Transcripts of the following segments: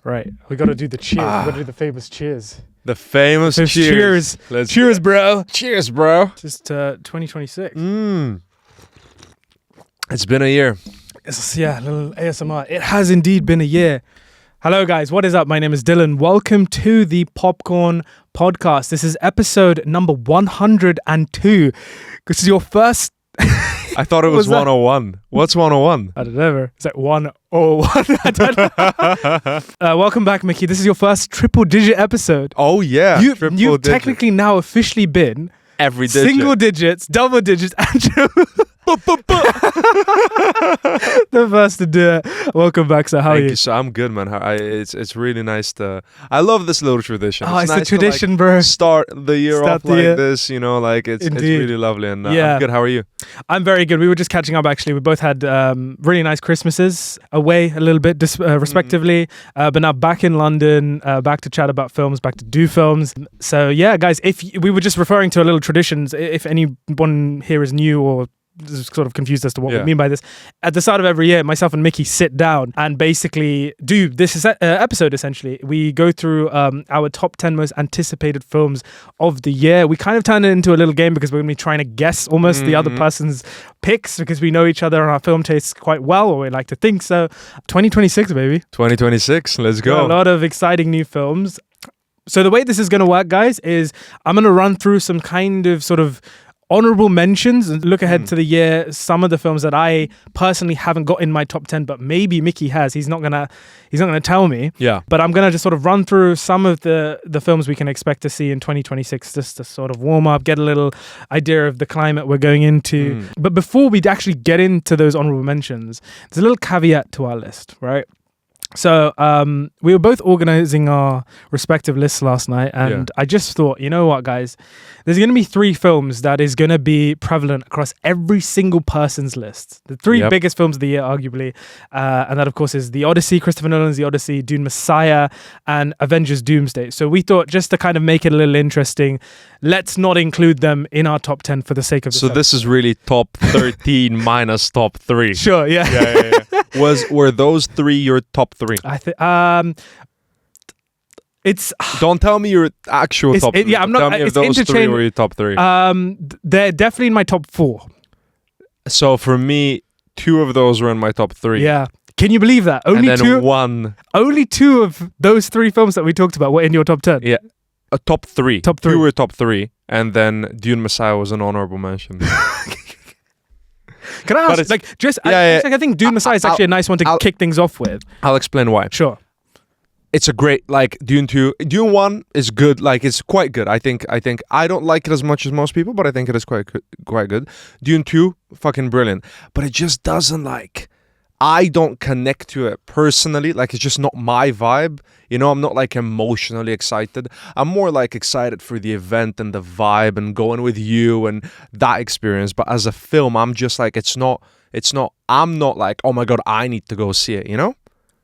Right. We got to do the cheers. We got to do the famous cheers. The famous cheers. Cheers, bro. Cheers, bro. Just 2026. It's been a year. Yeah, a little ASMR. It has indeed been a year. Hello, guys. What is up? My name is Dylan. Welcome to the Popcorn Podcast. This is episode number 102. This is your first... I thought it was 101. What's 101? I don't know. It's like 101. I don't know. Welcome back, Mickey. This is your first triple-digit episode. Oh, yeah. You've technically now officially been... Every digit. Single digits, double digits, and... the first to do it. Welcome back, sir. How are you? So I'm good, man. It's really nice to... I love this little tradition. Oh, it's nice a tradition, to, bro. Start the year off like this, you know, like it's really lovely. And I'm good. How are you? I'm very good. We were just catching up, actually. We both had really nice Christmases away a little bit, respectively. But now back in London, back to chat about films, back to do films. So yeah, guys, if we were just referring to a little traditions, if anyone here is new or sort of confused as to what we mean by this. At the start of every year, myself and Mickey sit down and basically do this episode, essentially. We go through our top 10 most anticipated films of the year. We kind of turn it into a little game because we're going to be trying to guess almost the other person's picks because we know each other and our film tastes quite well, or we like to think so. 2026, baby. 2026, let's go. A lot of exciting new films. So the way this is going to work, guys, is I'm going to run through some kind of sort of honourable mentions and look ahead to the year. Some of the films that I personally haven't got in my top 10, but maybe Mickey has. He's not gonna tell me. Yeah. But I'm gonna just sort of run through some of the films we can expect to see in 2026, just to sort of warm up, get a little idea of the climate we're going into. But before we actually get into those honourable mentions, there's a little caveat to our list, right? So we were both organizing our respective lists last night, and I just thought, you know what, guys, there's going to be 3 films that is going to be prevalent across every single person's list. The 3 biggest films of the year, arguably, and that, of course, is the Odyssey, Christopher Nolan's The Odyssey, Dune Messiah, and Avengers Doomsday. So we thought, just to kind of make it a little interesting, let's not include them in our top 10 for the sake of this. So this is really top 13 minus top 3. Sure, yeah. Were those 3 your top 3? I think it's. Don't tell me your actual top 3. Yeah, I'm not. Tell me if those 3 were your top 3. They're definitely in my top 4. So for me, 2 of those were in my top 3. Yeah. Can you believe that? Only 2 of those 3 films that we talked about were in your top 10. Yeah. Top 3. Top 3. 2 were top 3, and then Dune Messiah was an honourable mention. Can I ask, I think Dune Messiah is actually a nice one to kick things off with. I'll explain why. Sure. It's a great, like, Dune 2. Dune 1 is good, like, it's quite good. I think I don't like it as much as most people, but I think it is quite good. Dune 2, fucking brilliant. But it just doesn't, like, I don't connect to it personally. Like, it's just not my vibe. You know, I'm not, like, emotionally excited. I'm more, like, excited for the event and the vibe and going with you and that experience. But as a film, I'm just, like, I'm not, like, oh, my God, I need to go see it, you know?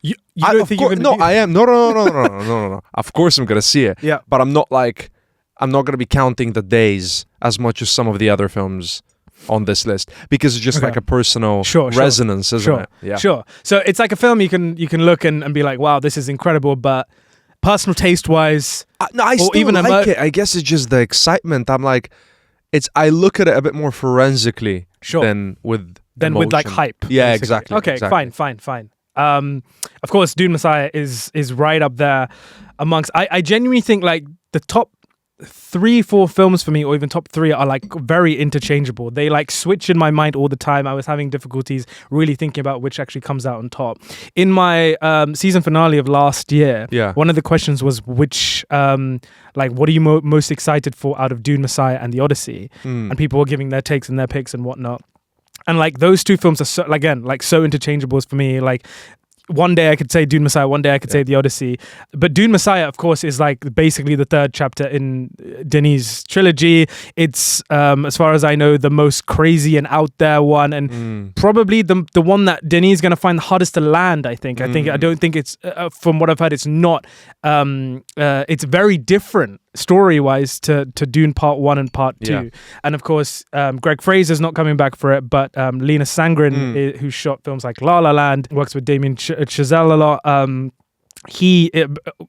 You don't think you're going to do... I am. No. Of course I'm going to see it. Yeah. But I'm not going to be counting the days as much as some of the other films on this list, because it's just like a personal resonance, isn't it? Yeah. Sure. So it's like a film you can look and be like, wow, this is incredible, but personal taste wise, I still even like it. I guess it's just the excitement. I'm like, I look at it a bit more forensically than with like hype. Yeah, basically. exactly. Okay, exactly. fine. Of course, Dune Messiah is right up there amongst. I genuinely think like the top 3-4 films for me, or even top 3, are like very interchangeable. They like switch in my mind all the time. I was having difficulties really thinking about which actually comes out on top. In my season finale of last year, one of the questions was which what are you most excited for out of Dune Messiah and The Odyssey? And people were giving their takes and their picks and whatnot. And like those 2 films are so interchangeable for me. Like, one day I could say Dune Messiah, one day I could say The Odyssey. But Dune Messiah, of course, is like basically the 3rd chapter in Denis' trilogy. It's, as far as I know, the most crazy and out there one, and probably the one that Denis is going to find the hardest to land, I think. I don't think it's, from what I've heard, it's not, it's very different story-wise to Dune Part 1 and Part 2. Yeah. And of course, Greg Fraser's not coming back for it, but Lena Sangren, who shot films like La La Land, works with Damien Chazelle a lot, he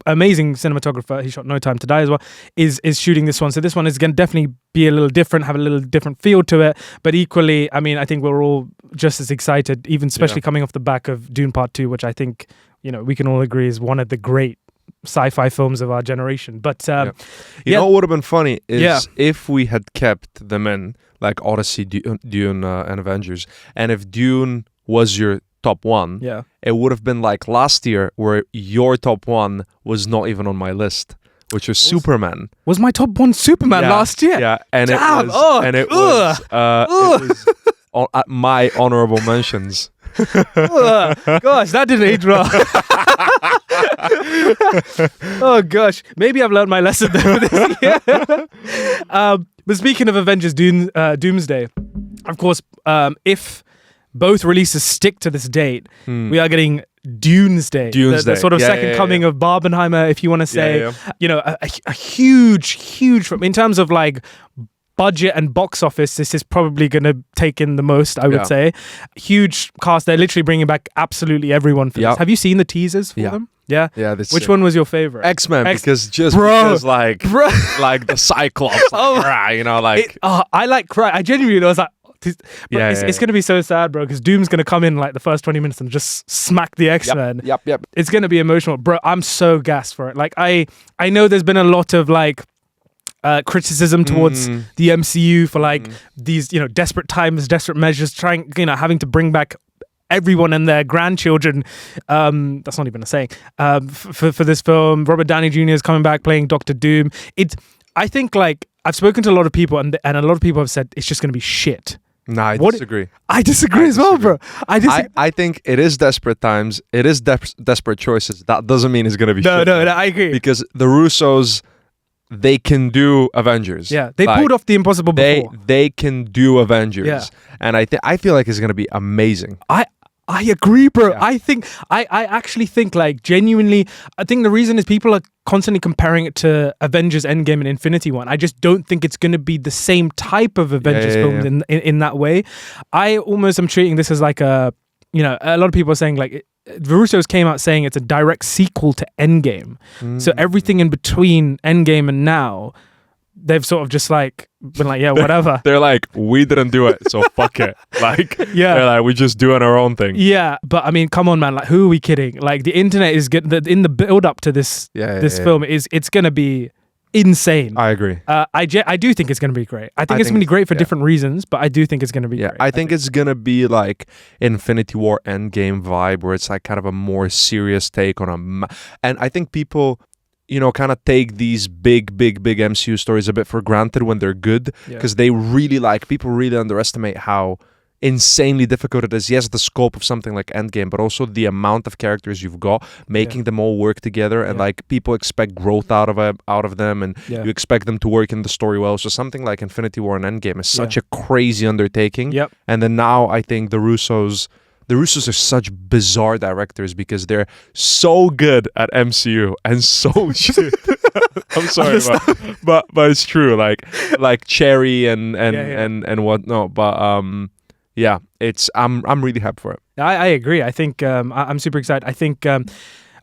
amazing cinematographer, he shot No Time to Die as well, is shooting this one. So this one is going to definitely be a little different, have a little different feel to it, but equally, I mean, I think we're all just as excited, even especially coming off the back of Dune Part 2, which I think, you know, we can all agree is one of the great sci-fi films of our generation. But you know what would have been funny is if we had kept them in, like Odyssey, Dune and Avengers, and if Dune was your top one, it would have been like last year where your top one was not even on my list, which was Superman. Was my top one Superman last year? Yeah, and it was my honourable mentions. Gosh, that didn't age well. Oh gosh, maybe I've learned my lesson there for this year. But speaking of Avengers Doomsday, of course, if both releases stick to this date, we are getting Doomsday. The sort of second coming of Barbenheimer, if you want to say. You know, a huge film in terms of like budget and box office. This is probably going to take in the most, I would say. Huge cast. They're literally bringing back absolutely everyone for this. Have you seen the teasers for them? Yeah. Which one was your favorite? X-Men, because like the Cyclops, you know, like I like cry. I genuinely was like, it's going to be so sad, bro, because Doom's going to come in like the first 20 minutes and just smack the X-Men. Yep. It's going to be emotional, bro. I'm so gassed for it. Like I know there's been a lot of like criticism towards the MCU for like these, you know, desperate times, desperate measures, trying, you know, having to bring back everyone and their grandchildren. That's not even a saying. For this film, Robert Downey Jr. is coming back playing Doctor Doom. I think like I've spoken to a lot of people and a lot of people have said it's just going to be shit. No, I disagree. I disagree as well, bro. I think it is desperate times. It is desperate choices. That doesn't mean it's going to be shit. No, I agree. Because the Russos, they can do Avengers. Yeah, they pulled off the impossible before. They can do Avengers. And I feel like it's going to be amazing. I agree, bro. I actually think like genuinely, I think the reason is people are constantly comparing it to Avengers Endgame and Infinity War. I just don't think it's going to be the same type of Avengers film in that way. I almost am treating this as like a lot of people are saying like the Russos came out saying it's a direct sequel to Endgame. So everything in between Endgame and now, they've sort of just like been like, yeah, whatever. They're like, we didn't do it, so fuck it. Like, they're like, we're just doing our own thing. Yeah, but I mean, come on, man. Like, who are we kidding? Like, the internet is good. In the build up to this film, it's gonna be insane. I agree. I do think it's gonna be great. I think it's gonna be great for different reasons, but I do think it's gonna be great. I think it's gonna be like Infinity War Endgame vibe, where it's like kind of a more serious take on and I think people, you know, kind of take these big MCU stories a bit for granted when they're good, because people really underestimate how insanely difficult it is. Yes, the scope of something like Endgame, but also the amount of characters you've got, making them all work together, and like people expect growth out of them, and you expect them to work in the story well. So something like Infinity War and Endgame is such a crazy undertaking. And then now I think the Russos are such bizarre directors because they're so good at MCU and so shit. I'm sorry, but it's true. Like Cherry and whatnot. But I'm really happy for it. I agree. I think I'm super excited. I think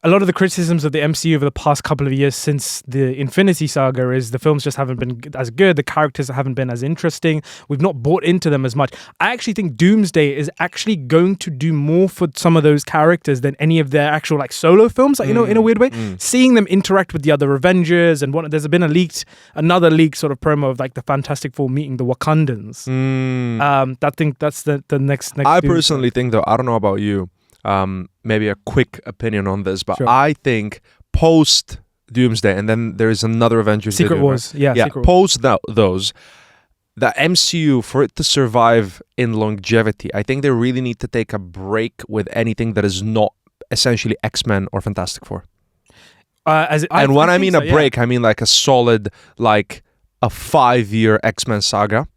a lot of the criticisms of the MCU over the past couple of years since the Infinity Saga is the films just haven't been as good. The characters haven't been as interesting. We've not bought into them as much. I actually think Doomsday is actually going to do more for some of those characters than any of their actual like solo films, like, you know, in a weird way. Seeing them interact with the other Avengers and there's been another leaked sort of promo of like the Fantastic Four meeting the Wakandans. I think that's the next I personally think, though, I don't know about you, maybe a quick opinion on this, but I think post Doomsday, and then there's another Avengers Secret Wars, Secret post those, the MCU, for it to survive in longevity, I think they really need to take a break with anything that is not essentially X-Men or Fantastic Four. When I mean a break, I mean like a solid, like a 5-year X-Men saga.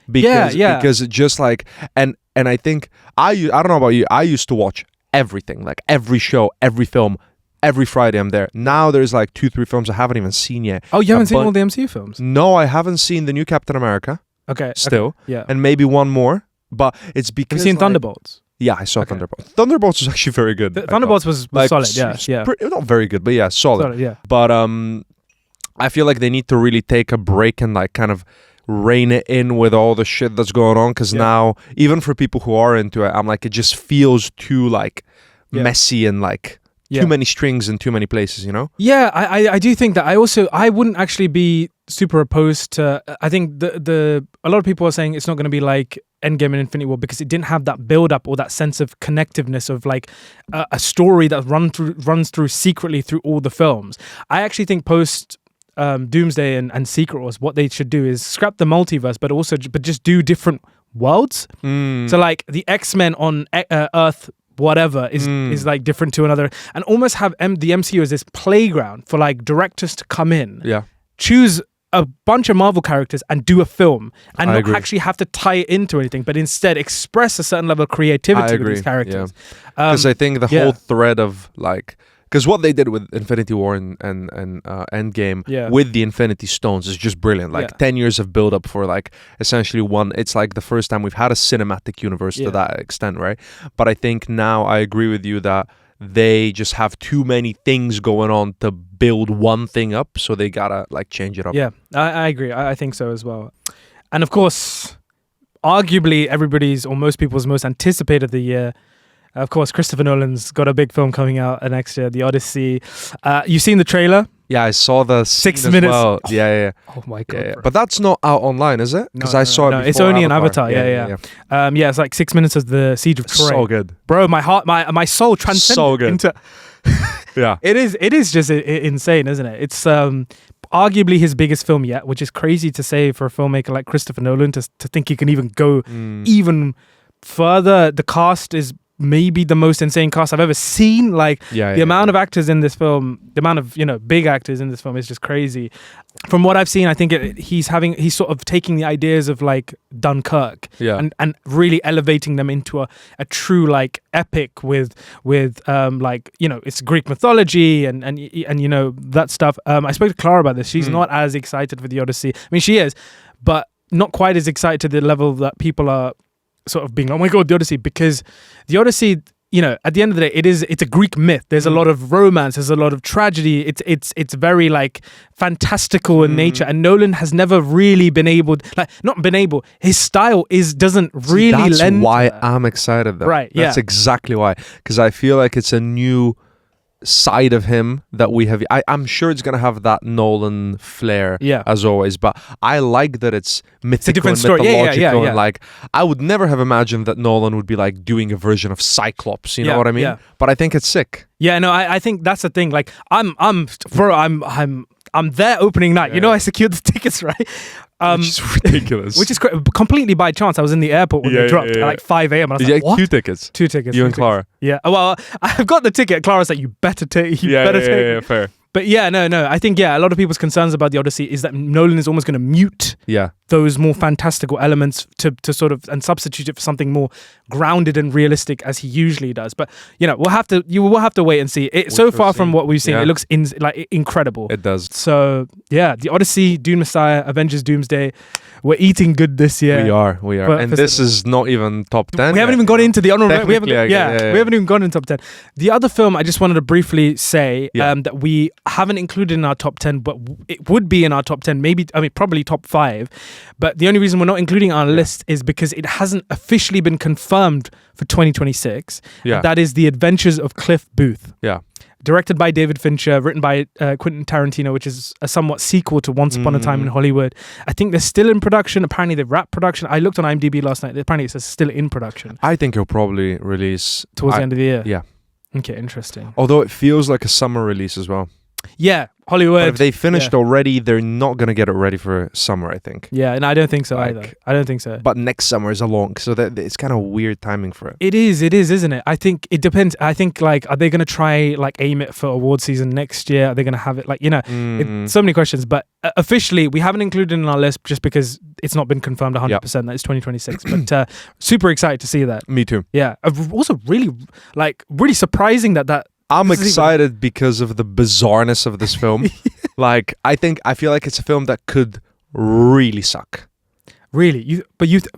Because just like and I think I don't know about you, I used to watch everything, like every show, every film, every Friday I'm there. Now there's like 2-3 films I haven't even seen yet. Oh, you haven't seen all the MCU films? No, I haven't seen the new Captain America. Okay. Still. Okay. Yeah. And maybe one more, but it's because have you seen Thunderbolts? Yeah, I saw Thunderbolts. Thunderbolts was actually very good. Thunderbolts was solid. Yeah. Not very good, but yeah, solid. Yeah. But I feel like they need to really take a break and like kind of rein it in with all the shit that's going on, because now even for people who are into it, I'm like, it just feels too like messy and like too many strings in too many places, you know? Yeah, I do think that. I wouldn't actually be super opposed to. I think a lot of people are saying it's not going to be like Endgame and Infinity War because it didn't have that build up or that sense of connectiveness of like a story that runs through secretly through all the films. I actually think post Doomsday and Secret Wars, what they should do is scrap the multiverse, but just do different worlds. So like the X-Men on Earth whatever is like different to another, and almost have the MCU as this playground for like directors to come in, choose a bunch of Marvel characters and do a film, and not actually have to tie it into anything, but instead express a certain level of creativity with these characters. Because I think the whole thread of like, because what they did with Infinity War and Endgame with the Infinity Stones is just brilliant. Like 10 years of build up for like essentially one. It's like the first time we've had a cinematic universe to that extent, right? But I think now I agree with you that they just have too many things going on to build one thing up, so they gotta like change it up. Yeah, I agree. I think so as well. And of course, arguably everybody's or most people's most anticipated of the year. Of course, Christopher Nolan's got a big film coming out next year, The Odyssey. You've seen the trailer? Yeah, I saw the 6 minutes. Well. Yeah. Oh my god! Yeah. But that's not out online, is it? Because I saw it. No, it's only an Avatar. Yeah. It's like 6 minutes of the Siege of Troy. So good, bro. My heart, my soul transcended so good. into. Yeah, it is just insane, isn't it? It's arguably his biggest film yet, which is crazy to say for a filmmaker like Christopher Nolan to think he can even go even further. The cast is maybe the most insane cast I've ever seen. Like the amount of actors in this film, the amount of big actors in this film is just crazy. From what I've seen, I think he's sort of taking the ideas of like Dunkirk and really elevating them into a true like epic with it's Greek mythology and that stuff. I spoke to Clara about this. She's not as excited for the Odyssey. I mean, she is, but not quite as excited to the level that people are sort of being, oh my god, the Odyssey, because the Odyssey, at the end of the day, it's a Greek myth. There's a lot of romance, there's a lot of tragedy. It's very like fantastical in nature, and Nolan has never really been able, his style doesn't really lend. That's why I'm excited though. Right, yeah. That's exactly why, because I feel like it's a new side of him that we have. I'm sure it's gonna have that Nolan flair as always, but I like that it's mythical and mythological. And like, I would never have imagined that Nolan would be like doing a version of Cyclops, you know what I mean? But I think it's sick. Yeah, no, I think that's the thing. Like, I'm there opening night. I secured the tickets, right? Which is ridiculous. Which is completely by chance. I was in the airport when they dropped at like 5 a.m. And I was like, what? 2 tickets. 2 tickets. You and Clara. Yeah. Well, I've got the ticket. Clara's like, you better take it. Yeah, fair. But no. I think, a lot of people's concerns about the Odyssey is that Nolan is almost going to mute those more fantastical elements to sort of, and substitute it for something more grounded and realistic as he usually does. But, you will have to wait and see. So far from what we've seen, it looks incredible. It does. So, the Odyssey, Dune Messiah, Avengers Doomsday. We're eating good this year. We are. And this is not even top 10. We haven't even gone into the honorable. We haven't even gone into top 10. The other film I just wanted to briefly say that we haven't included in our top 10, but it would be in our top 10, probably top 5. But the only reason we're not including it on our list is because it hasn't officially been confirmed for 2026. Yeah. That is The Adventures of Cliff Booth. Yeah. Directed by David Fincher, written by Quentin Tarantino, which is a somewhat sequel to Once Upon a Time in Hollywood. I think they're still in production. Apparently they've wrapped production. I looked on IMDb last night. Apparently it's still in production. I think he'll probably release towards the end of the year. Yeah. Okay, interesting. Although it feels like a summer release as well. Yeah, Hollywood. But if they finished already, they're not going to get it ready for summer, I think. Yeah, and I don't think so either. I don't think so. But next summer is along, so it's kind of weird timing for it. It is, isn't it? I think it depends. I think, like, are they going to try, like, aim it for award season next year? Are they going to have it, like, so many questions. But officially, we haven't included it in our list just because it's not been confirmed 100% that it's 2026. But super excited to see that. Me too. Yeah. Also really surprising that I'm excited because of the bizarreness of this film. Like, I feel like it's a film that could really suck. Really?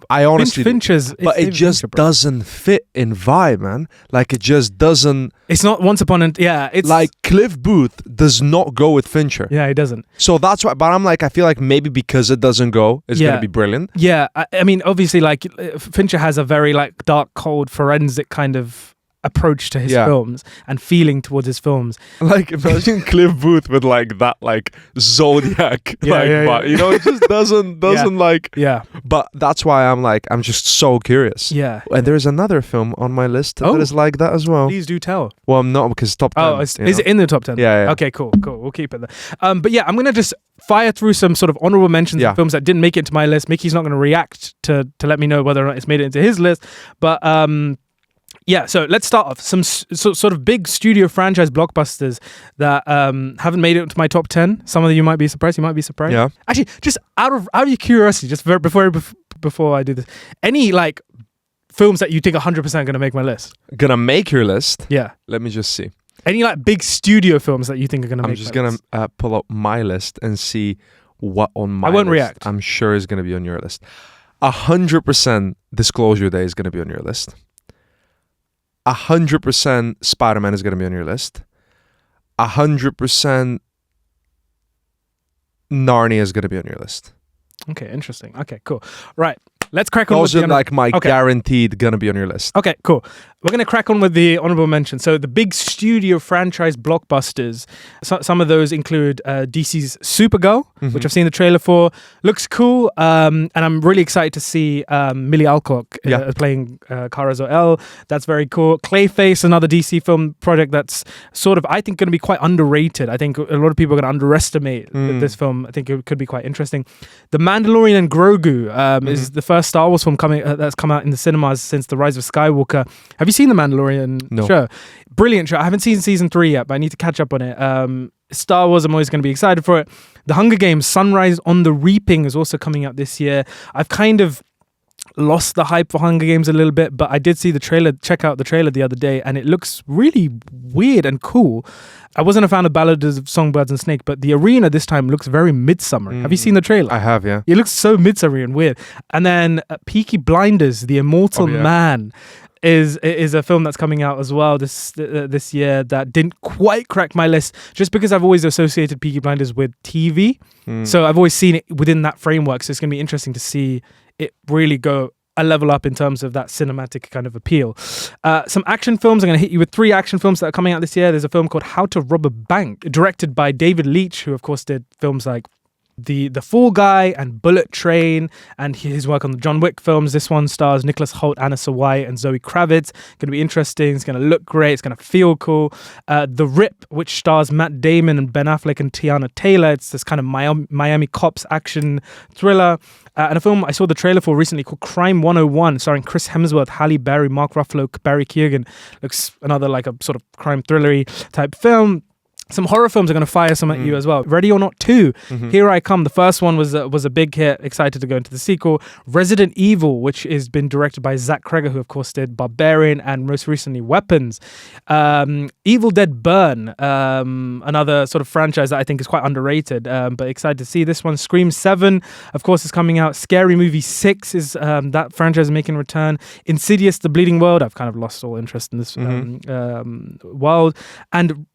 I honestly, Fincher's, but it just doesn't fit in vibe, man. Like it just doesn't. It's not Once Upon a it's like Cliff Booth does not go with Fincher. Yeah, he doesn't. So that's why. But I'm like, I feel like maybe because it doesn't go, it's gonna be brilliant. Yeah, I mean, obviously, like Fincher has a very like dark, cold, forensic kind of approach to his films and feeling towards his films. Like imagine Cliff Booth with like that like Zodiac but you know, it just doesn't like but that's why I'm just so curious. And there's another film on my list that is like that as well. Please do tell. Well, I'm not, because top 10. Is it in the top 10? Yeah. Okay, cool, we'll keep it there. But yeah, I'm gonna just fire through some sort of honorable mentions of films that didn't make it into my list. Mickey's not going to react to let me know whether or not it's made it into his list, but yeah, so let's start off. Some sort of big studio franchise blockbusters that haven't made it into my top 10. Some of you might be surprised. Yeah. Actually, just out of your curiosity, just before I do this, any like films that you think 100% going to make my list? Gonna make your list? Yeah. Let me just see. Any like big studio films that you think are going to make my list? I'm just going to pull up my list and see what on my list. I won't react. I'm sure is going to be on your list. 100% Disclosure Day is going to be on your list. 100% Spiderman is going to be on your list. 100% Narnia is going to be on your list. Okay, interesting. Okay, cool. Right. Let's crack on. Those are like my guaranteed gonna be on your list. Okay, cool. We're gonna crack on with the honorable mention. So the big studio franchise blockbusters. Some of those include DC's Supergirl, which I've seen the trailer for. Looks cool, and I'm really excited to see Millie Alcock playing Kara Zor-El. That's very cool. Clayface, another DC film project that's sort of, I think, going to be quite underrated. I think a lot of people are going to underestimate this film. I think it could be quite interesting. The Mandalorian and Grogu is the first Star Wars film that's come out in the cinemas since The Rise of Skywalker. Have you seen The Mandalorian? No. Show? Brilliant show. I haven't seen season 3 yet, but I need to catch up on it. Star Wars, I'm always going to be excited for it. The Hunger Games, Sunrise on the Reaping is also coming out this year. I've kind of lost the hype for Hunger Games a little bit, but I did see the trailer, check out the trailer the other day, and it looks really weird and cool. I wasn't a fan of Ballad of Songbirds and Snake, but the arena this time looks very Midsummer. Have you seen the trailer? I have, yeah. It looks so Midsummer and weird. And then Peaky Blinders, The Immortal Man, is a film that's coming out as well this year that didn't quite crack my list, just because I've always associated Peaky Blinders with TV. So I've always seen it within that framework. So it's going to be interesting to see it really go a level up in terms of that cinematic kind of appeal. Some action films. I'm going to hit you with 3 action films that are coming out this year. There's a film called How to Rob a Bank, directed by David Leitch, who of course did films like The Fall Guy and Bullet Train, and his work on the John Wick films. This one stars Nicholas Hoult, Anna Sawai, and Zoe Kravitz. Going to be interesting. It's going to look great. It's going to feel cool. The Rip, which stars Matt Damon and Ben Affleck and Tiana Taylor. It's this kind of Miami cops action thriller. And a film I saw the trailer for recently called Crime 101, starring Chris Hemsworth, Halle Berry, Mark Ruffalo, Barry Keoghan. Looks another like a sort of crime thrillery type film. Some horror films are going to fire some at you as well. Ready or Not 2, Here I Come. The first one was a big hit. Excited to go into the sequel. Resident Evil, which has been directed by Zach Cregger, who of course did Barbarian and most recently Weapons. Evil Dead Burn, another sort of franchise that I think is quite underrated, but excited to see this one. Scream 7, of course, is coming out. Scary Movie 6 is that franchise making a return. Insidious, The Bleeding World. I've kind of lost all interest in this world. And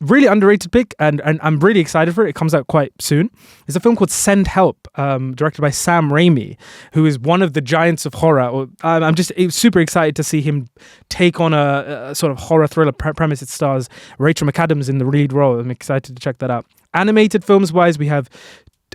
really underrated pick, and I'm really excited for it. It comes out quite soon. It's a film called Send Help, directed by Sam Raimi, who is one of the giants of horror. I'm just super excited to see him take on a sort of horror thriller premise. It stars Rachel McAdams in the lead role. I'm excited to check that out. Animated films-wise, we have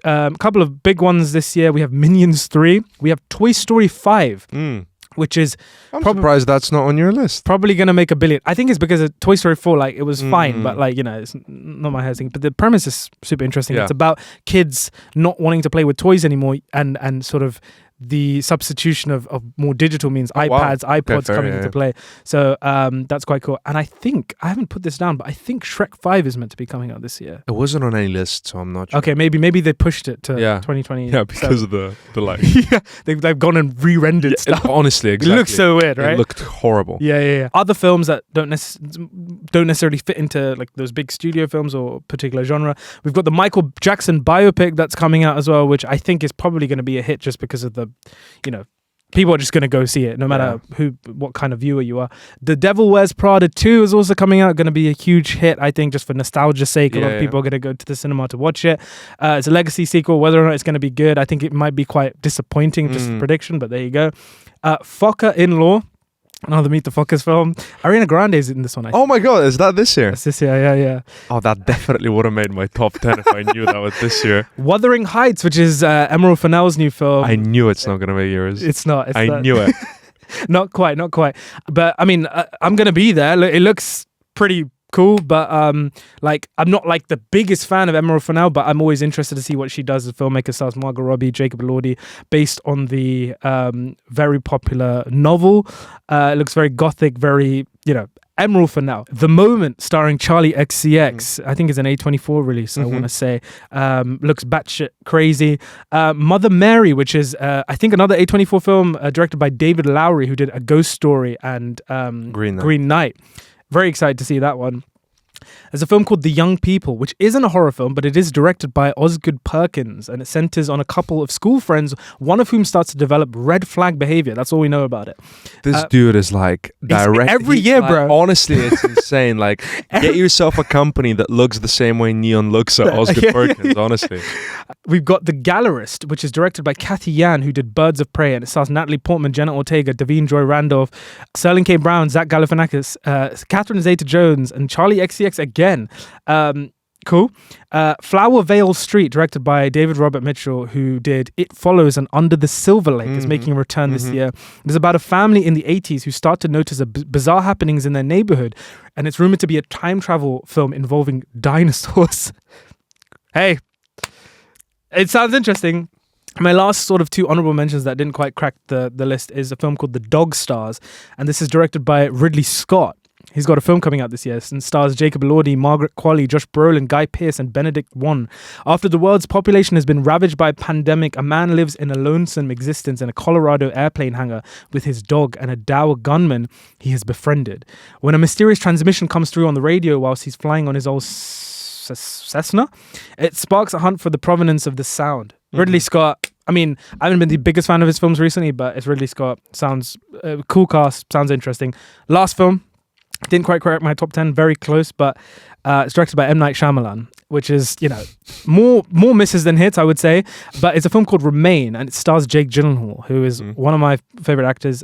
a couple of big ones this year. We have Minions 3. We have Toy Story 5. Which is... I'm surprised that's not on your list. Probably going to make $1 billion. I think it's because of Toy Story 4, like, it was fine, but, like, you know, it's not my thing. But the premise is super interesting. It's about kids not wanting to play with toys anymore and sort of the substitution of more digital means, Oh, wow. iPads, iPods fair, coming yeah, into yeah. play. So that's quite cool. And I think, I haven't put this down, but I think Shrek 5 is meant to be coming out this year. It wasn't on any list, so I'm not sure. Okay, maybe they pushed it to Yeah. 2020. Yeah, because of the light. yeah, they've gone and re-rendered Yeah, stuff. honestly, exactly. It looks so weird, right? It looked horrible. Yeah. Other films that don't necessarily fit into like those big studio films or particular genre. We've got the Michael Jackson biopic that's coming out as well, which I think is probably going to be a hit just because of the, people are just going to go see it no matter what kind of viewer you are. The Devil Wears Prada 2 is also coming out, going to be a huge hit, I think, just for nostalgia's sake. A lot of people are going to go to the cinema to watch it. It's a legacy sequel. Whether or not it's going to be good, I think it might be quite disappointing, just a prediction, but there you go. Fokker in Law, another Meet the Fockers film. Ariana Grande is in this one, I think. Oh my god, is that this year? That's this year, yeah. Oh, that definitely would have made my top 10 if I knew that was this year. Wuthering Heights, which is Emerald Fennell's new film. I knew it's not going to make yours. It's not. I knew it. Not quite. But I mean, I'm going to be there. It looks pretty cool, but I'm not like the biggest fan of Emerald Fennell, but I'm always interested to see what she does as a filmmaker. Stars Margot Robbie, Jacob Elordi, based on the very popular novel. It looks very gothic, very, Emerald Fennell. The Moment, starring Charlie XCX, I think is an A24 release, I want to say. Looks batshit crazy. Mother Mary, which is, I think, another A24 film directed by David Lowery, who did A Ghost Story and Green Knight. Very excited to see that one. There's a film called The Young People, which isn't a horror film, but it is directed by Osgood Perkins, and it centers on a couple of school friends, one of whom starts to develop red flag behavior. That's all we know about it. This dude is like direct. Every year, bro. Honestly, it's insane. Like, get yourself a company that looks the same way Neon looks at Osgood Perkins, honestly. We've got The Gallerist, which is directed by Kathy Yan, who did Birds of Prey, and it stars Natalie Portman, Jenna Ortega, Davine Joy Randolph, Sterling K. Brown, Zach Galifianakis, Catherine Zeta-Jones, and Charlie XCX again. Cool. Flower Vale Street, directed by David Robert Mitchell, who did It Follows and Under the Silver Lake, is making a return this year. It's about a family in the 80s who start to notice bizarre happenings in their neighborhood, and it's rumored to be a time travel film involving dinosaurs. Hey, it sounds interesting. My last sort of two honourable mentions that didn't quite crack the list is a film called The Dog Stars, and this is directed by Ridley Scott. He's got a film coming out this year and stars Jacob Elordi, Margaret Qualley, Josh Brolin, Guy Pearce, and Benedict Wong. After the world's population has been ravaged by a pandemic, a man lives in a lonesome existence in a Colorado airplane hangar with his dog and a dour gunman he has befriended. When a mysterious transmission comes through on the radio whilst he's flying on his old Cessna, it sparks a hunt for the provenance of the sound. Ridley Scott, I mean, I haven't been the biggest fan of his films recently, but it's Ridley Scott. Sounds cool cast, sounds interesting. Last film, didn't quite crack my top 10, very close, but it's directed by M. Night Shyamalan, which is, more misses than hits, I would say. But it's a film called Remain, and it stars Jake Gyllenhaal, who is one of my favorite actors.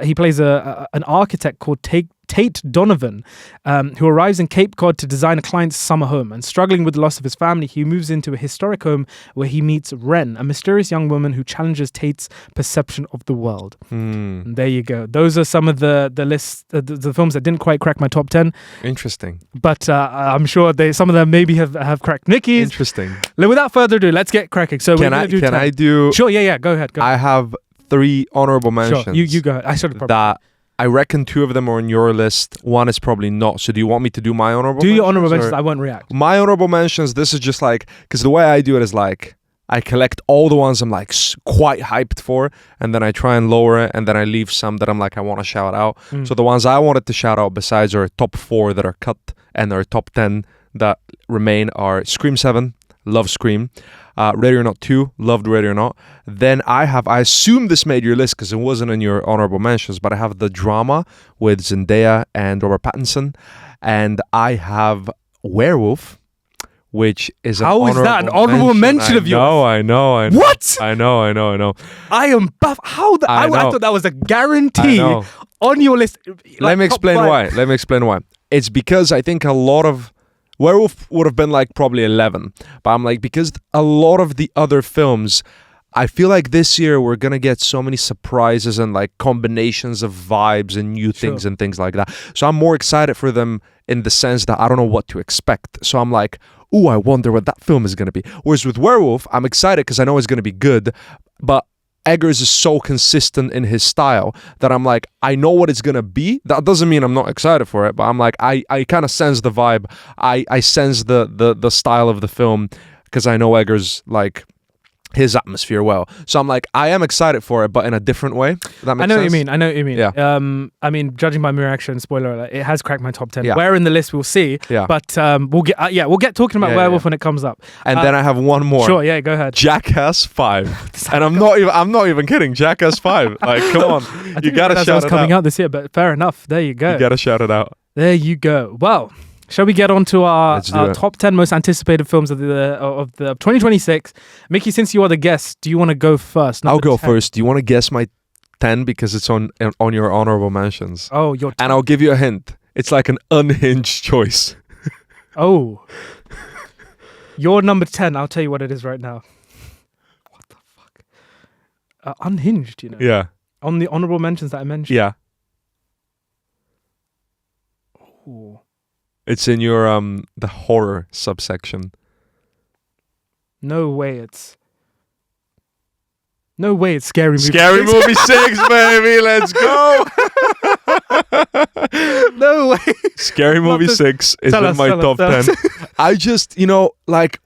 He plays an architect called Tate Donovan, who arrives in Cape Cod to design a client's summer home. And struggling with the loss of his family, he moves into a historic home where he meets Ren, a mysterious young woman who challenges Tate's perception of the world. And there you go. Those are some of the lists, the films that didn't quite crack my top 10. Interesting. But I'm sure some of them maybe have cracked Nicky's. Interesting. Without further ado, let's get cracking. So Can I do? Sure, yeah. Go ahead. I have 3 honourable mentions. Sure, you go ahead. I should have probably. That I reckon 2 of them are on your list. 1 is probably not. So do you want me to do my honourable mentions? Do your honourable mentions. I won't react. My honourable mentions, this is just like, because the way I do it is like, I collect all the ones I'm like quite hyped for, and then I try and lower it, and then I leave some that I'm like, I want to shout out. So the ones I wanted to shout out besides our top 4 that are cut and our top 10 that remain are Scream 7, love Scream. Ready or Not 2, loved Ready or Not. Then I assume this made your list because it wasn't in your honorable mentions, but I have the drama with Zendaya and Robert Pattinson. And I have Werewolf, which is How is that an honorable mention of yours? I know. What? I know. I am buff. I thought that was a guarantee I know. on your list. Let me explain why. It's because I think a lot of Werewolf would have been like probably 11, but I'm like, because a lot of the other films, I feel like this year we're gonna get so many surprises and like combinations of vibes and new things and things like that. So I'm more excited for them in the sense that I don't know what to expect. So I'm like, ooh, I wonder what that film is gonna be. Whereas with Werewolf, I'm excited because I know it's gonna be good, but Eggers is so consistent in his style that I'm like, I know what it's gonna be. That doesn't mean I'm not excited for it, but I'm like, I kind of sense the vibe. I sense the style of the film because I know Eggers like his atmosphere well. So I'm like, I am excited for it, but in a different way. That makes I know sense? what you mean. I know what you mean. Yeah. I mean, judging by my reaction, spoiler alert, it has cracked my top 10. Yeah. Where in the list we'll see. Yeah. But we'll get talking about Werewolf when it comes up. And then I have one more. Sure. Yeah. Go ahead. Jackass 5. And I'm not even kidding. Jackass 5. Like, come on. You gotta shout it coming out. out this year, but fair enough. There you go. You gotta shout it out. There you go. Well, shall we get on to our Let's do it. top 10 most anticipated films of the 2026? Mickey, since you are the guest, do you want to go first? I'll go 10. first. Do you want to guess my 10 because it's on your honorable mentions? Oh, your And I'll give you a hint. It's like an unhinged choice. Oh. Your number 10, I'll tell you what it is right now. What the fuck? Unhinged, you know. Yeah. On the honorable mentions that I mentioned. Yeah. Ooh. It's in your the horror subsection. No way it's Scary Movie. Scary Movie 6, baby. Let's go. No way. Scary Movie 6 is in my top 10. I just, like,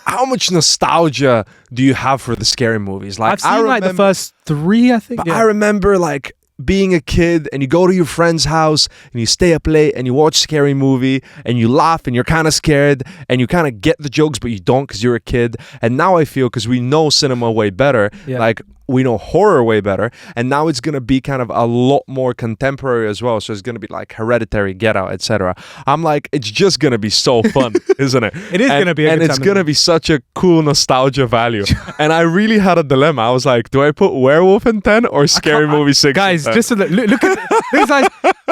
how much nostalgia do you have for the scary movies? Like, I've seen like the first 3, I think. But I remember like being a kid and you go to your friend's house and you stay up late and you watch scary movie and you laugh and you're kind of scared and you kind of get the jokes but you don't because you're a kid. And now I feel, because we know cinema way better, like we know horror way better, and now it's gonna be kind of a lot more contemporary as well. So it's gonna be like Hereditary, Get Out, etc. I'm like, it's just gonna be so fun, isn't it? It is gonna be a and good it's time, gonna be such a cool nostalgia value. And I really had a dilemma. I was like, do I put Werewolf in 10 or Scary Movie 6? Guys, just so that, look at this. Guys,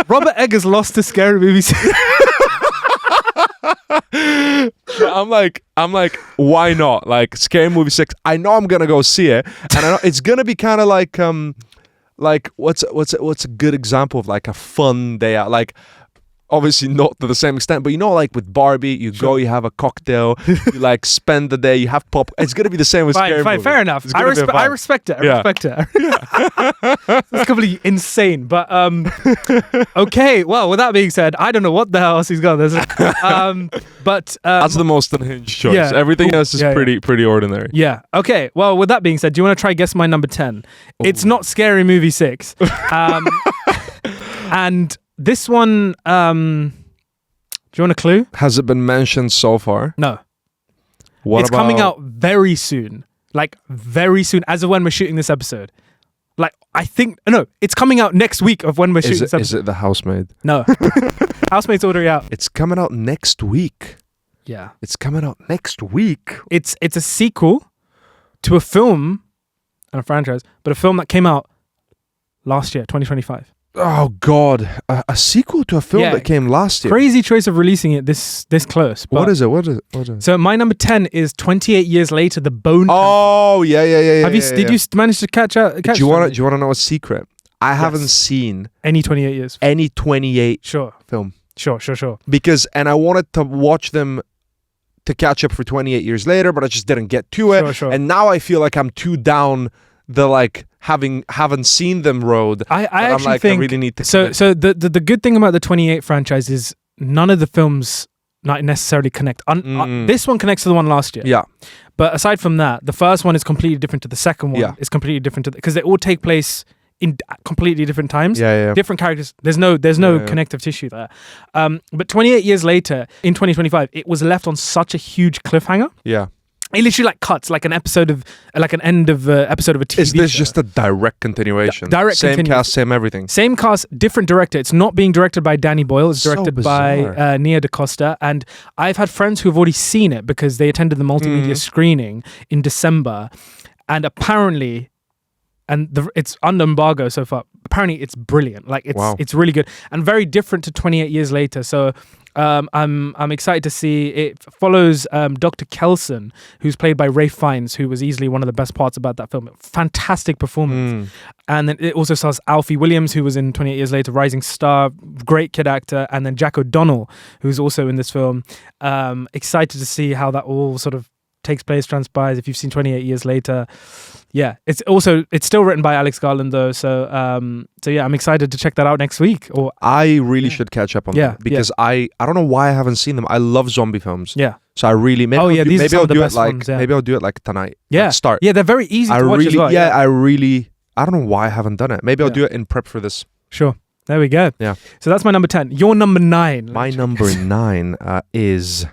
Robert Eggers lost to Scary Movie 6. I'm like, why not? Like, Scary Movie 6. I know I'm gonna go see it, and I know it's gonna be kind of like what's a good example of like a fun day out? Like, obviously not to the same extent, but like with Barbie, you go, you have a cocktail, you like spend the day, you have pop. It's gonna be the same with Scary Movie. Fair enough. I respect it. I respect it. It's completely insane, but okay. Well, with that being said, I don't know what the hell else he's got. But that's the most unhinged choice. Yeah. Everything else is pretty ordinary. Yeah. Okay. Well, with that being said, do you want to try guess my number 10? Ooh. It's not Scary Movie 6. And this one, do you want a clue? Has it been mentioned so far? No. It's coming out very soon. Like, very soon, as of when we're shooting this episode. Like, I think... No, it's coming out next week of when we're shooting this episode. Is it The Housemaid? No. Housemaid's already out. It's coming out next week. Yeah. It's coming out next week. It's a sequel to a film and a franchise, but a film that came out last year, 2025. Oh God! A sequel to a film that came last year. Crazy choice of releasing it this close. What is it? So my number 10 is 28 Years Later, The Bone. Oh yeah. Did you manage to catch out? Do you want to know a secret? I haven't seen any 28 years. Any 28 film. Sure. Because I wanted to watch them to catch up for 28 years later, but I just didn't get to it. Sure. And now I feel like I'm too down the like haven't seen them road. I actually think I really need to. So the good thing about the 28 franchise is none of the films not necessarily connect. This one connects to the one last year. Yeah. But aside from that, the first one is completely different to the second one. Yeah. It's completely different to because they all take place in completely different times. Yeah. Different characters. There's no connective tissue there. But 28 years later, in 2025, it was left on such a huge cliffhanger. Yeah. It literally like cuts like an episode of like an end of episode of a TV Is this show. just a direct continuation? Same cast, same everything. Same cast, different director. It's not being directed by Danny Boyle. It's directed by Nia DaCosta. And I've had friends who have already seen it because they attended the multimedia screening in December. And apparently, it's under embargo so far. Apparently, it's brilliant. Like it's really good and very different to 28 Years Later. So. I'm excited to see it. Follows Dr. Kelson, who's played by Ralph Fiennes, who was easily one of the best parts about that film. Fantastic performance. And then it also stars Alfie Williams, who was in 28 Years Later, rising star, great kid actor, and then Jack O'Donnell, who's also in this film. Excited to see how that all sort of transpires. If you've seen 28 Years Later, yeah, it's still written by Alex Garland though. So yeah, I'm excited to check that out next week. Or I really should catch up on them because I don't know why I haven't seen them. I love zombie films. Yeah. So I really maybe I'll do it like tonight. Yeah. Like start. Yeah, they're very easy to watch as well. Yeah, I don't know why I haven't done it. Maybe I'll do it in prep for this. Sure. There we go. Yeah. So that's my number 10. Your number 9. My number 9 is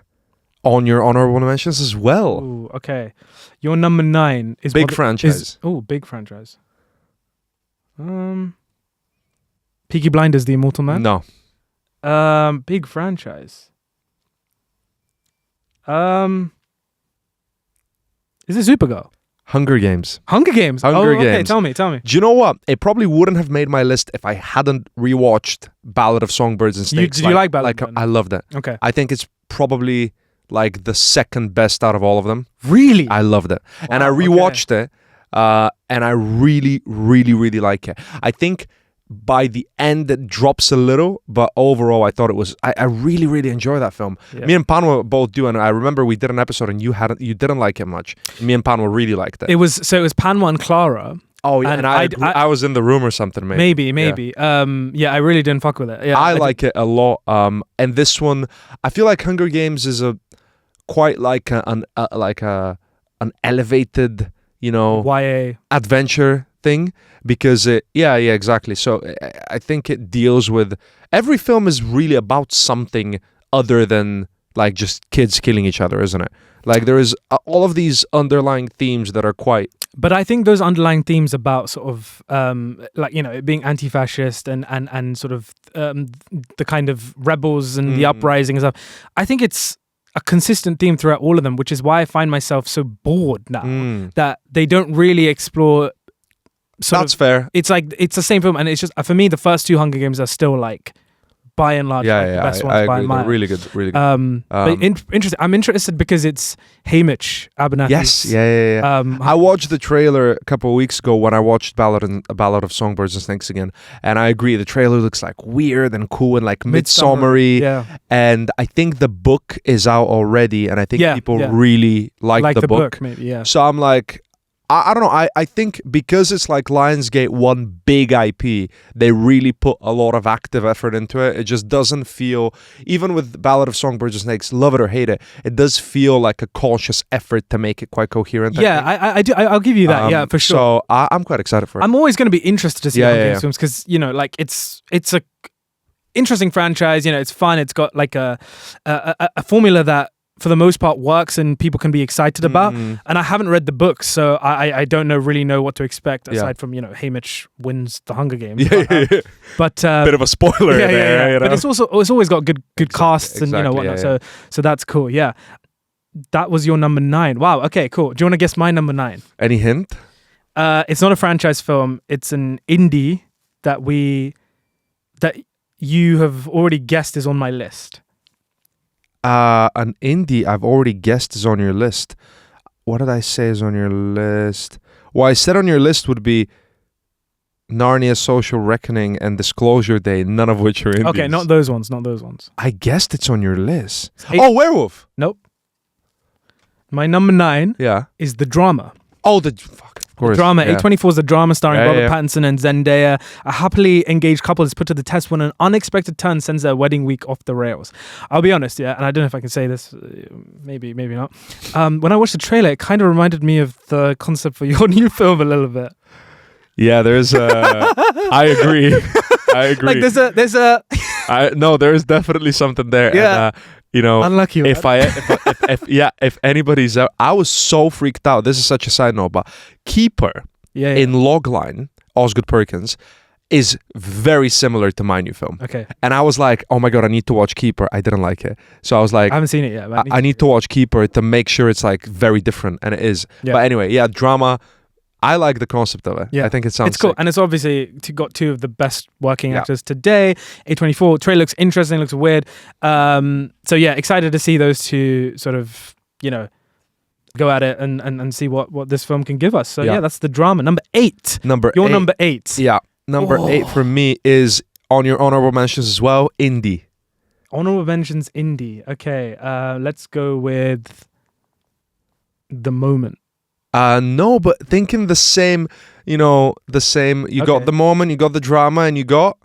on your honorable mentions as well. Ooh, okay. Your number 9 is big franchise. Big franchise. Peaky Blinders, The Immortal Man? No. Big franchise. Is it Supergirl? Hunger Games. Hunger Games. Okay, tell me. Do you know what? It probably wouldn't have made my list if I hadn't rewatched Ballad of Songbirds and Snakes. Did you like Ballad? I loved it. Okay. I think it's probably like the second best out of all of them. Really? I loved it. Wow, and I rewatched it and I really, really, really like it. I think by the end it drops a little, but overall I thought it was I really, really enjoy that film. Yeah. Me and Panwa both do, and I remember we did an episode and you didn't like it much. Me and Panwa really liked it. It was Panwa and Clara. Oh yeah, and I was in the room or something maybe. Maybe. Yeah, I really didn't fuck with it. Yeah, I like it a lot. And this one, I feel like Hunger Games is quite like an elevated, YA adventure thing, because exactly. So I think it deals with, every film is really about something other than like just kids killing each other, isn't it? Like there is all of these underlying themes that are quite. But I think those underlying themes about sort of it being anti-fascist and sort of the kind of rebels and the uprising and stuff, I think it's a consistent theme throughout all of them, which is why I find myself so bored now that they don't really explore. That's fair. It's like it's the same film, and it's just for me the first 2 Hunger Games are still like by and large the best ones by a mile. Really good. But interesting. I'm interested because it's Hamish Abernathy. Yes, yeah. I watched the trailer a couple of weeks ago when I watched A Ballad of Songbirds and Snakes again, and I agree. The trailer looks like weird and cool and like midsummery. Yeah. And I think the book is out already, and I think people really like the book. Maybe, yeah. So I'm like, I don't know. I think because it's like Lionsgate, one big IP, they really put a lot of active effort into it. It just doesn't feel, even with Ballad of Songbirds and Snakes, love it or hate it, it does feel like a conscious effort to make it quite coherent. Yeah, I do. I'll give you that. Yeah, for sure. So I'm quite excited for it. I'm always going to be interested to see Hunger Games films because like it's a interesting franchise. It's fun. It's got like a formula that, for the most part, works and people can be excited about. And I haven't read the books, so I don't really know what to expect aside from Hamish wins the Hunger Games. But bit of a spoiler there. But it's always got good casts and whatnot. So that's cool. Yeah, that was your number 9. Wow. Okay. Cool. Do you want to guess my number 9? Any hint? It's not a franchise film. It's an indie that you have already guessed is on my list. An indie I've already guessed is on your list. What did I say is on your list? What I said on your list would be Narnia, Social Reckoning, and Disclosure Day, none of which are indies. Okay, not those ones. I guessed it's on your list. Werewolf! Nope. My number 9 is the drama. Oh, of course. The drama. A24 is the drama starring Robert Pattinson and Zendaya. A happily engaged couple is put to the test when an unexpected turn sends their wedding week off the rails. I'll be honest, and I don't know if I can say this, maybe not. When I watched the trailer, it kind of reminded me of the concept for your new film a little bit. Yeah, there's I agree. Like there's a no, there is definitely something there. Yeah. And, unlucky. If anybody's out, I was so freaked out. This is such a side note, but Keeper in Logline, Osgood Perkins, is very similar to my new film. Okay. And I was like, oh my God, I need to watch Keeper. I didn't like it. So I was like, I haven't seen it yet. I need to watch Keeper to make sure it's like very different, and it is. Yeah. But anyway, drama. I like the concept of it. Yeah. I think it sounds cool. sick. And it's obviously got 2 of the best working actors today. A24 trailer looks interesting, looks weird. So excited to see those 2 sort of, go at it and see what this film can give us. So that's the drama. Number 8. Number 8. Yeah. Number 8 for me is on your honorable mentions as well, indie. Honorable mentions indie. Okay. Let's go with the moment. No, but thinking the same, you got the moment, you got the drama, and you got...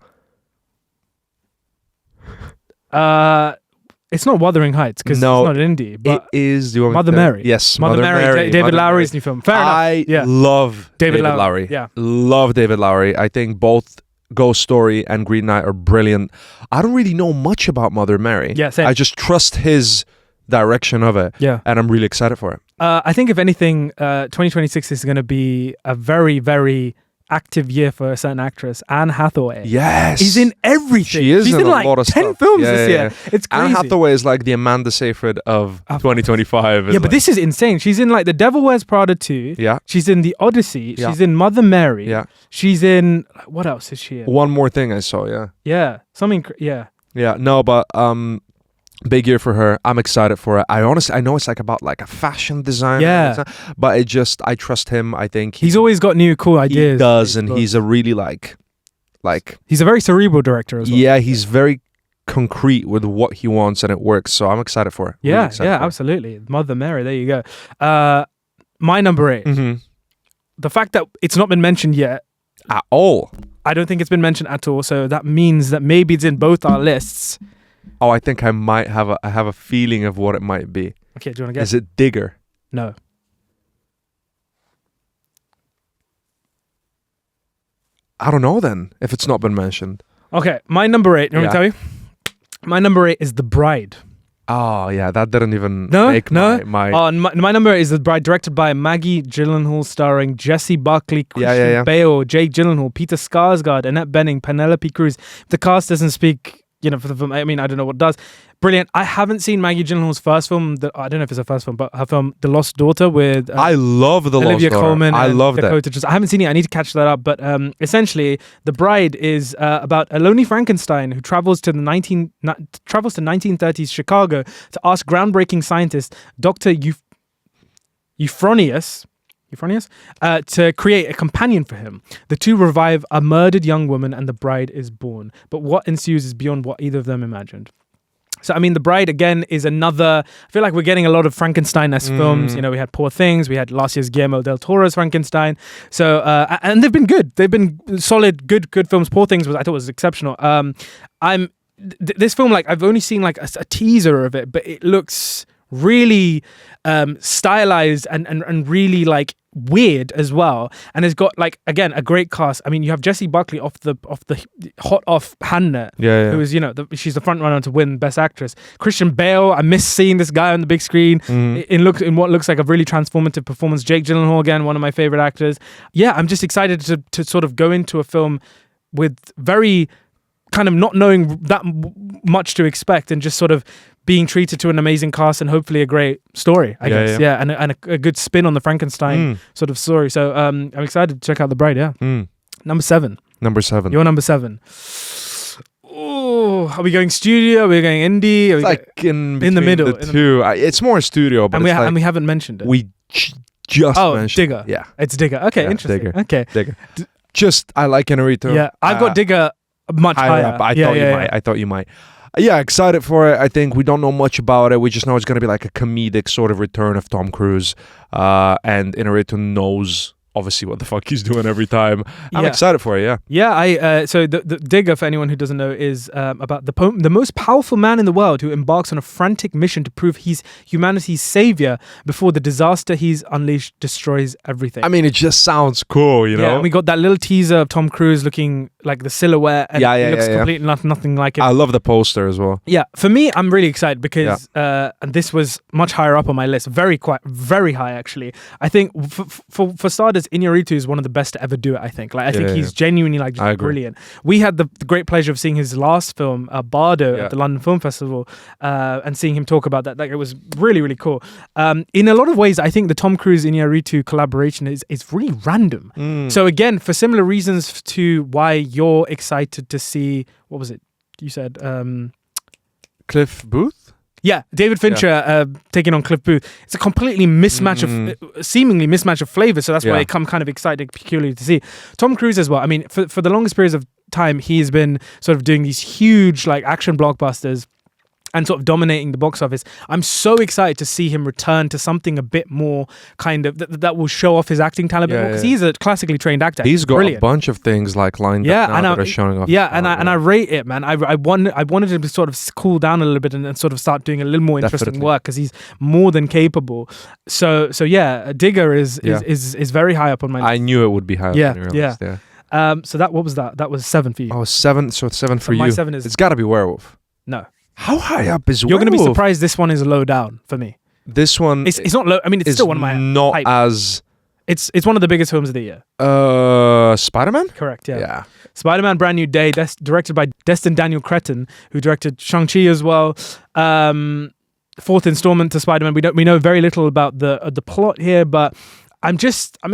It's not Wuthering Heights because it's not an indie. But it is... Do you want Mother Mary. Yes, Mother Mary. David Lowery's new film. Fair enough. I love David Lowery. Yeah. Love David Lowery. I think both Ghost Story and Green Knight are brilliant. I don't really know much about Mother Mary. Yeah, same. I just trust his direction of it. Yeah. And I'm really excited for it. I think if anything, 2026 is going to be a very, very active year for a certain actress, Anne Hathaway. Yes. She's in everything. She's in in like lot of 10 stuff. films this year. It's crazy. Anne Hathaway is like the Amanda Seyfried of 2025. Yeah, but this is insane. She's in like The Devil Wears Prada 2. Yeah. She's in The Odyssey. Yeah. She's in Mother Mary. Yeah. She's in... What else is she in? One More Thing I saw, yeah. Yeah. Something... Yeah. Yeah, no, but big year for her. I'm excited for it. I know it's like about like a fashion designer. Yeah. But I trust him. I think he's always got new cool ideas. He does, and he's a really like he's a very cerebral director as well. Yeah, he's very concrete with what he wants, and it works. So I'm excited for it. Yeah, absolutely. Mother Mary, there you go. My number 8. Mm-hmm. The fact that it's not been mentioned yet at all. I don't think it's been mentioned at all. So that means that maybe it's in both our lists. Oh, I think I might have a feeling of what it might be. Okay, do you want to guess? Is it Digger? No. I don't know then, if it's not been mentioned. Okay, my number 8. You want me to tell you? My number 8 is The Bride. Oh, yeah, that didn't even make my... my number 8 is The Bride, directed by Maggie Gyllenhaal, starring Jesse Buckley, Christian Bale, Jake Gyllenhaal, Peter Skarsgård, Annette Bening, Penelope Cruz. If the cast doesn't speak... for the film, I mean, I don't know what does. Brilliant. I haven't seen Maggie Gyllenhaal's first film. I don't know if it's her first film, but her film, The Lost Daughter, with I love The Lost Daughter. Olivia Colman. I love that. I haven't seen it. I need to catch that up. But essentially, The Bride is about a lonely Frankenstein who travels to 1930s Chicago to ask groundbreaking scientist Dr. Euphronius to create a companion for him. The two revive a murdered young woman and the bride is born. But what ensues is beyond what either of them imagined. So, I mean, The Bride, again, is another... I feel like we're getting a lot of Frankenstein-esque films. We had Poor Things. We had last year's Guillermo del Toro's Frankenstein. So, and they've been good. They've been solid, good films. Poor Things I thought was exceptional. This film, like, I've only seen, like, a teaser of it, but it looks really stylized and really, like, weird as well, and it's got, like, again, a great cast. I mean, you have Jessie Buckley off the hot off Hannah, who is, she's the front runner to win Best Actress. Christian Bale, I miss seeing this guy on the big screen in what looks like a really transformative performance. Jake Gyllenhaal, again, one of my favorite actors. Yeah, I'm just excited to sort of go into a film with very kind of not knowing that much to expect and just sort of being treated to an amazing cast and hopefully a great story, I guess. Yeah, and a good spin on the Frankenstein sort of story. So I'm excited to check out The Bride, Number 7. You're number 7. Oh, are we going studio? Are we going indie? It's like in the middle. The two. It's more studio, but and we haven't mentioned it. We just mentioned Digger. Yeah. It's Digger. Okay, interesting. Digger. Okay. Digger. Just, I like Inarito. Yeah, I've got Digger much higher. I thought you might. Yeah, excited for it. I think we don't know much about it. We just know it's going to be like a comedic sort of return of Tom Cruise. And Inarito knows obviously what the fuck he's doing every time. I'm excited for it, so the Digger, for anyone who doesn't know, is about the most powerful man in the world who embarks on a frantic mission to prove he's humanity's savior before the disaster he's unleashed destroys everything. I mean, it just sounds cool, you know? Yeah, and we got that little teaser of Tom Cruise looking like the silhouette, and it looks completely nothing like it. I love the poster as well. Yeah, for me, I'm really excited because and this was much higher up on my list, very high actually. I think for starters, Iñárritu is one of the best to ever do it. I think, I think he's genuinely just brilliant. We had the great pleasure of seeing his last film, Bardo, at the London Film Festival, and seeing him talk about that. Like, it was really, really cool. In a lot of ways, I think the Tom Cruise Iñárritu collaboration is really random. So again, for similar reasons to why you're excited to see, what was it you said? Cliff Booth? Yeah, David Fincher taking on Cliff Booth. It's a completely seemingly mismatch of flavors. So that's why I'm kind of excited peculiarly to see. Tom Cruise as well. I mean, for the longest periods of time, he's been sort of doing these huge, like, action blockbusters. and sort of dominating the box office. I'm so excited to see him return to something a bit more kind of that will show off his acting talent a bit more, because he's a classically trained actor. He's got brilliant. a bunch of things like lined up now that are showing off. Yeah, and I rate it, man. I wanted him to sort of cool down a little bit and sort of start doing a little more interesting work, because he's more than capable. So yeah, Digger is very high up on my list. I knew it would be high up on your list. Yeah. So what was that? That was 7 for you. Oh, 7. So it's 7 for you. My 7 is. It's got to be Werewolf. No. How high up is Werewolf? You're going to be surprised. This one is low down for me. This one. It's not low. I mean, it's still one of my. Not hype. as. It's one of the biggest films of the year. Spider-Man? Correct. Yeah. Yeah. Spider-Man: Brand New Day. That's directed by Destin Daniel Cretton, who directed Shang-Chi as well. Fourth installment to Spider-Man. We know very little about the plot here, but I'm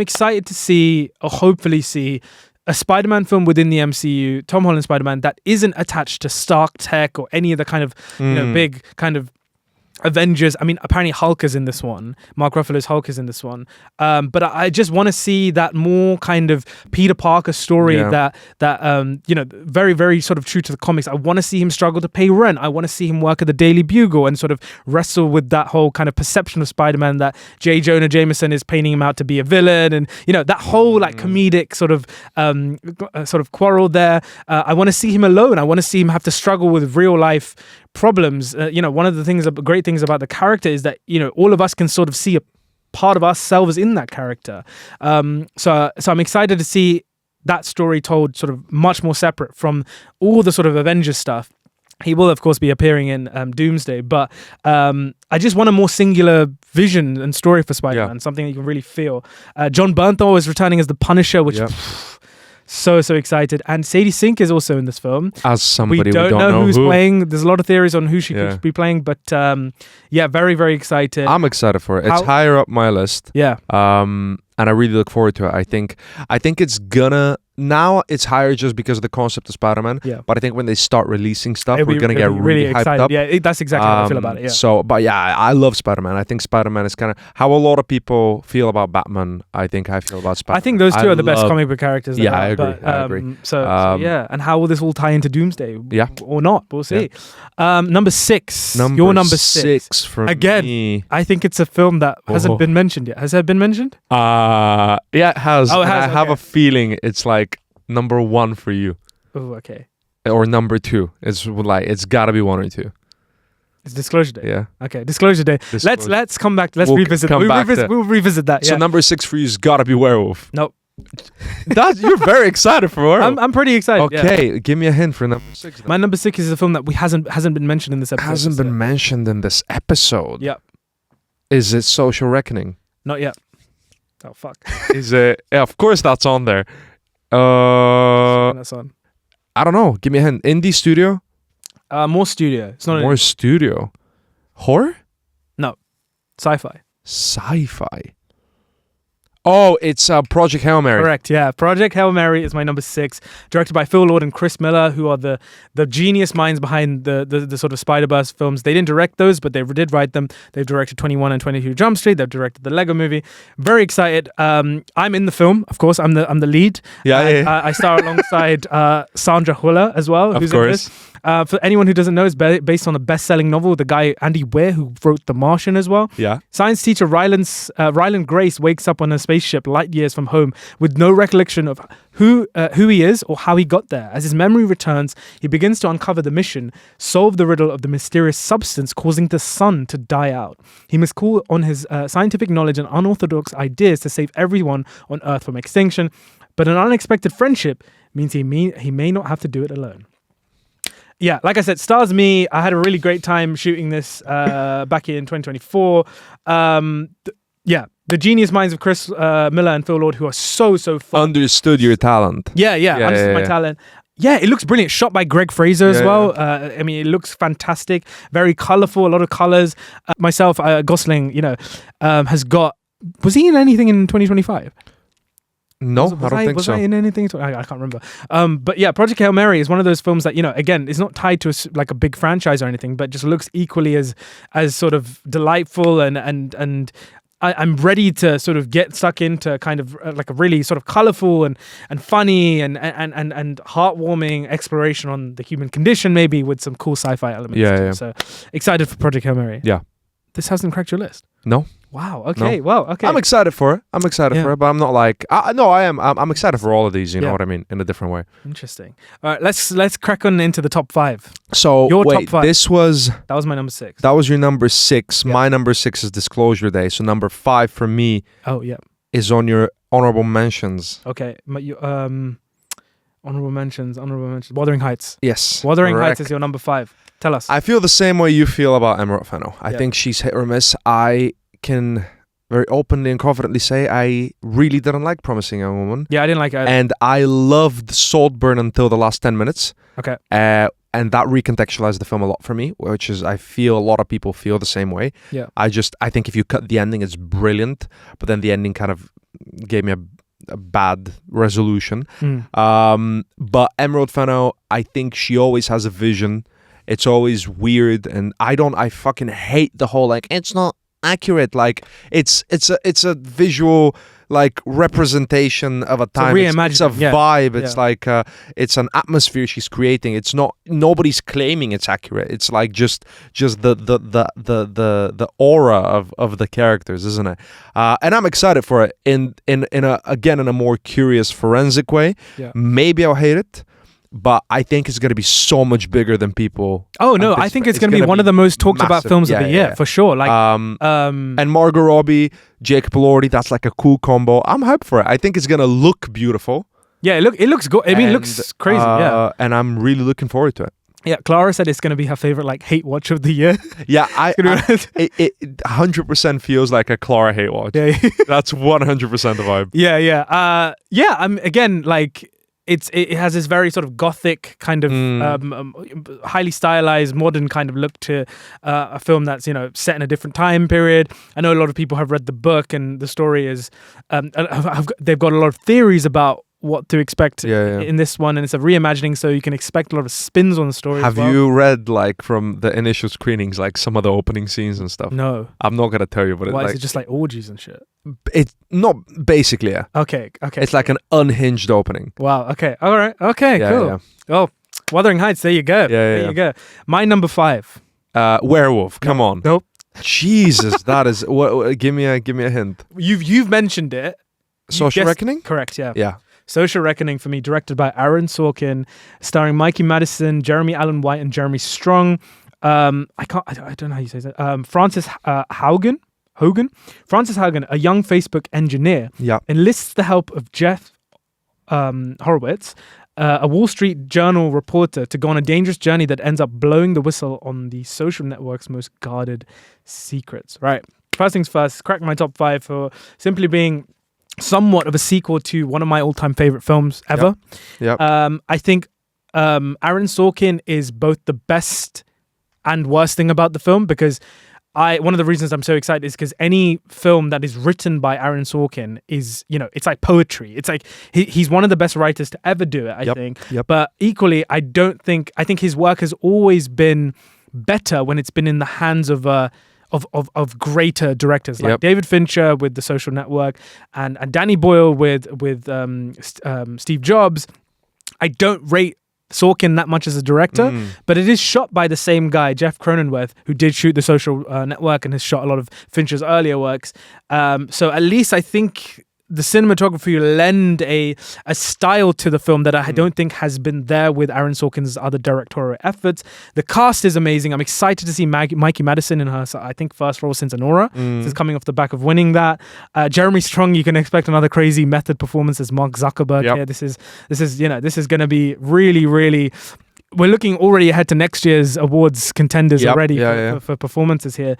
excited to see, or hopefully see, a Spider-Man film within the MCU, Tom Holland Spider-Man, that isn't attached to Stark Tech or any of the kind of big kind of Avengers. I mean, apparently Hulk is in this one. Mark Ruffalo's Hulk is in this one. But I just want to see that more kind of Peter Parker story that very, very sort of true to the comics. I want to see him struggle to pay rent. I want to see him work at the Daily Bugle and sort of wrestle with that whole kind of perception of Spider-Man that J. Jonah Jameson is painting him out to be a villain, and that whole like comedic sort of quarrel there. I want to see him alone. I want to see him have to struggle with real life problems. One of the great things about the character is that all of us can sort of see a part of ourselves in that character. So I'm excited to see that story told sort of much more separate from all the sort of Avengers stuff. He will, of course, be appearing in Doomsday, but I just want a more singular vision and story for Spider-Man, something you can really feel. John Bernthal is returning as the Punisher, which so excited. And Sadie Sink is also in this film. As somebody we don't know who's playing. There's a lot of theories on who she could be playing, but very, very excited. I'm excited for it. It's higher up my list. Yeah. And I really look forward to it. I think it's gonna. Now it's higher just because of the concept of Spider-Man. Yeah. But I think when they start releasing stuff, we're going to get really hyped excited. up. Yeah, that's exactly how I feel about it. Yeah. So, but yeah, I love Spider-Man. I think Spider-Man is kind of how a lot of people feel about Batman. I think I feel about Spider-Man. I think those two are the best comic book characters. Yeah, I agree. So yeah, and how will this all tie into Doomsday? Yeah. Or not? We'll see. Yeah. Number 6. Your number 6 for again. Me. I think it's a film that hasn't been mentioned yet. Has it been mentioned? Yeah, it has. Oh, it has. I have a feeling it's like number 1 for you. Oh, okay. Or number 2. It's got to be 1 or 2. It's Disclosure Day. Yeah. Okay, Disclosure Day. Let's come back. We'll revisit. We'll revisit that. Yeah. So number 6 for you has got to be Werewolf. Nope. You're very excited for Werewolf. I'm pretty excited. Okay, give me a hint for number 6. Then. My number 6 is a film that hasn't been mentioned in this episode. Hasn't been mentioned in this episode. Yep. Is it Social Reckoning? Not yet. Oh fuck. Is it? Yeah, of course that's on there. That's on. I don't know. Give me a hint. Indie studio? More studio. It's not more studio. Horror? No. Sci-fi. Sci-fi. Oh, it's Project Hail Mary. Correct, yeah. Project Hail Mary is my number 6, directed by Phil Lord and Chris Miller, who are the genius minds behind the sort of Spider-Verse films. They didn't direct those, but they did write them. They've directed 21 and 22 Jump Street. They've directed the Lego Movie. Very excited. I'm in the film, of course. I'm the lead. Yeah. I star alongside Sandra Huller as well, who's in this. For anyone who doesn't know, it's based on a best-selling novel. The guy Andy Weir, who wrote The Martian as well. Yeah. Science teacher Ryland Grace wakes up on a spaceship light years from home with no recollection of who he is or how he got there. As his memory returns, he begins to uncover the mission, solve the riddle of the mysterious substance causing the sun to die out. He must call on his scientific knowledge and unorthodox ideas to save everyone on Earth from extinction. But an unexpected friendship means he may not have to do it alone. Yeah, like I said, stars me. I had a really great time shooting this back in 2024. The genius minds of Chris Miller and Phil Lord, who are so fun. Understood your talent. Yeah, understood my talent. Yeah, it looks brilliant. Shot by Greg Fraser as well. I mean, it looks fantastic. Very colourful, a lot of colours. Myself, Gosling, has got... Was he in anything in 2025? No, I don't think so. Was I in anything? I can't remember. But yeah, Project Hail Mary is one of those films that, again, is not tied to a big franchise or anything, but just looks equally as sort of delightful and I'm ready to sort of get stuck into kind of like a really sort of colorful and funny and heartwarming exploration on the human condition, maybe with some cool sci-fi elements. Yeah. So excited for Project Hail Mary. Yeah. This hasn't cracked your list. No. Wow. Okay. No. Well. Okay. I'm excited for it. for it, but I'm not like no. I am. I'm excited for all of these. You know what I mean? In a different way. Interesting. All right. Let's crack on into the top 5. So Your wait, top 5. that was my number 6. That was your number 6. Yeah. My number 6 is Disclosure Day. So number 5 for me. Oh yeah. Is on your honorable mentions. Okay. Honorable mentions. Wuthering Heights. Yes. Wuthering Heights is your number 5. Tell us. I feel the same way you feel about Emerald Fennell. I think she's hit or miss. I can very openly and confidently say I really didn't like Promising Young Woman. Yeah, I didn't like it either. And I loved Saltburn until the last 10 minutes. Okay. And that recontextualized the film a lot for me, which is I feel a lot of people feel the same way. Yeah. I think if you cut the ending, it's brilliant. But then the ending kind of gave me a bad resolution. But Emerald Fennell, I think she always has a vision. It's always weird, and I fucking hate the whole like it's not accurate. Like it's a visual like representation of a time. It's a vibe. It's like it's an atmosphere she's creating. It's not, nobody's claiming it's accurate. It's like just the aura of the characters, isn't it? And I'm excited for it in a more curious forensic way. Yeah. Maybe I'll hate it, but I think it's going to be so much bigger than people. Oh no, I think it's going to be one of the most talked about films of the year for sure. Like, and Margot Robbie, Jacob Elordi, that's like a cool combo. I'm hyped for it. I think it's going to look beautiful. Yeah, it looks good. I mean, it looks crazy. Yeah, and I'm really looking forward to it. Yeah, Clara said it's going to be her favorite like hate watch of the year. Yeah, it 100% feels like a Clara hate watch. Yeah. That's 100% the vibe. Yeah. I'm again like. It has this very sort of gothic kind of highly stylized modern kind of look to a film that's set in a different time period. I know a lot of people have read the book, and the story is they've got a lot of theories about what to expect in this one, and it's a reimagining, so you can expect a lot of spins on the story. Have you read like from the initial screenings like some of the opening scenes and stuff? No, I'm not gonna tell you, but is it just like orgies and shit? It's not basically, yeah. Okay. It's like an unhinged opening. Wow. Okay. All right. Okay. Yeah, cool. Yeah. Oh, Wuthering Heights. There you go. Yeah. There you go. My number 5. Werewolf. Come on. Nope. Jesus, that is. Give me a hint. You've mentioned it. Social Reckoning. Correct. Yeah. Yeah. Social Reckoning for me, directed by Aaron Sorkin, starring Mikey Madison, Jeremy Allen White, and Jeremy Strong. I don't know how you say that. Francis Haugen. Francis Haugen, a young Facebook engineer, enlists the help of Jeff Horowitz, a Wall Street Journal reporter, to go on a dangerous journey that ends up blowing the whistle on the social network's most guarded secrets. Right. First things first, crack my top 5 for simply being somewhat of a sequel to one of my all-time favorite films ever. Yep. I think Aaron Sorkin is both the best and worst thing about the film, because one of the reasons I'm so excited is because any film that is written by Aaron Sorkin is, it's like poetry. It's like he's one of the best writers to ever do it, I think. Yep. But equally, I think his work has always been better when it's been in the hands of greater directors like David Fincher with The Social Network and Danny Boyle with Steve Jobs. I don't rate Sorkin that much as a director, but it is shot by the same guy, Jeff Cronenweth, who did shoot The Social Network and has shot a lot of Fincher's earlier works. So at least I think the cinematography lend a style to the film that I don't think has been there with Aaron Sorkin's other directorial efforts. The cast is amazing. I'm excited to see Mikey Madison in her, I think, first role since Anora. She's coming off the back of winning that. Jeremy Strong, you can expect another crazy method performance as Mark Zuckerberg here. This is going to be really, really. We're looking already ahead to next year's awards contenders already for performances here.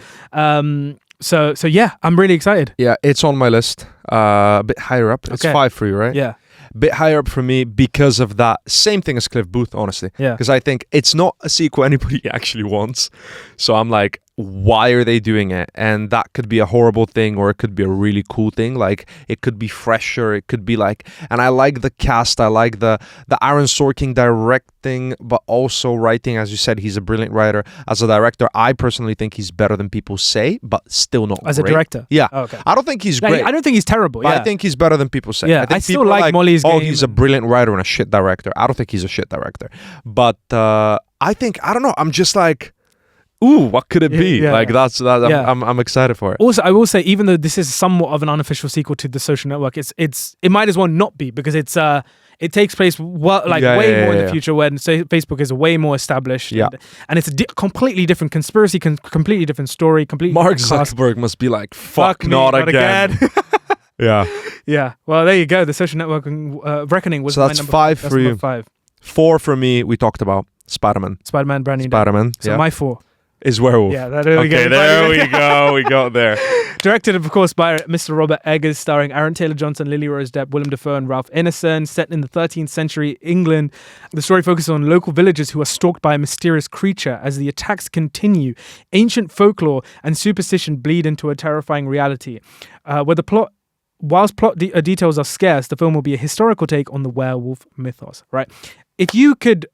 So yeah, I'm really excited. Yeah, it's on my list. A bit higher up. It's 5 for you, right? Yeah. Bit higher up for me because of that same thing as Cliff Booth, honestly. Yeah. Because I think it's not a sequel anybody actually wants. So I'm like, why are they doing it? And that could be a horrible thing, or it could be a really cool thing. Like, it could be fresher, it could be like, and I like the cast, I like the Aaron Sorkin directing, but also writing. As you said, he's a brilliant writer. As a director, I personally think he's better than people say, but still not As great. a director? Yeah. Oh, okay. I don't think he's No, great. I don't think he's terrible. But Yeah. I think he's better than people say. Yeah, I think I still people are like Molly's oh, Game he's a and- brilliant writer and a shit director. I don't think he's a shit director. But I don't know. I'm just like, ooh, what could it be? Yeah, like, yeah. that. I'm excited for it. Also, I will say, even though this is somewhat of an unofficial sequel to The Social Network, it might as well not be, because it takes place way more in the future, when Facebook is way more established. Yeah. And it's a completely different conspiracy, completely different story, completely Mark different cast. Zuckerberg must be like, fuck me, not again. Yeah. Yeah. Well, there you go. The Social Network Reckoning was So my that's number 5 That's for you. number 5. 4 for me, we talked about Spiderman. Spider-Man, brand new day. Spiderman. So yeah. my 4. Is Werewolf. Yeah, there we go. Okay, there we go. We got there. Directed, of course, by Mr. Robert Eggers, starring Aaron Taylor-Johnson, Lily Rose Depp, Willem Dafoe, and Ralph Ineson. Set in the 13th century England, the story focuses on local villagers who are stalked by a mysterious creature. As the attacks continue, ancient folklore and superstition bleed into a terrifying reality. Whilst plot details are scarce, the film will be a historical take on the werewolf mythos. Right? If you could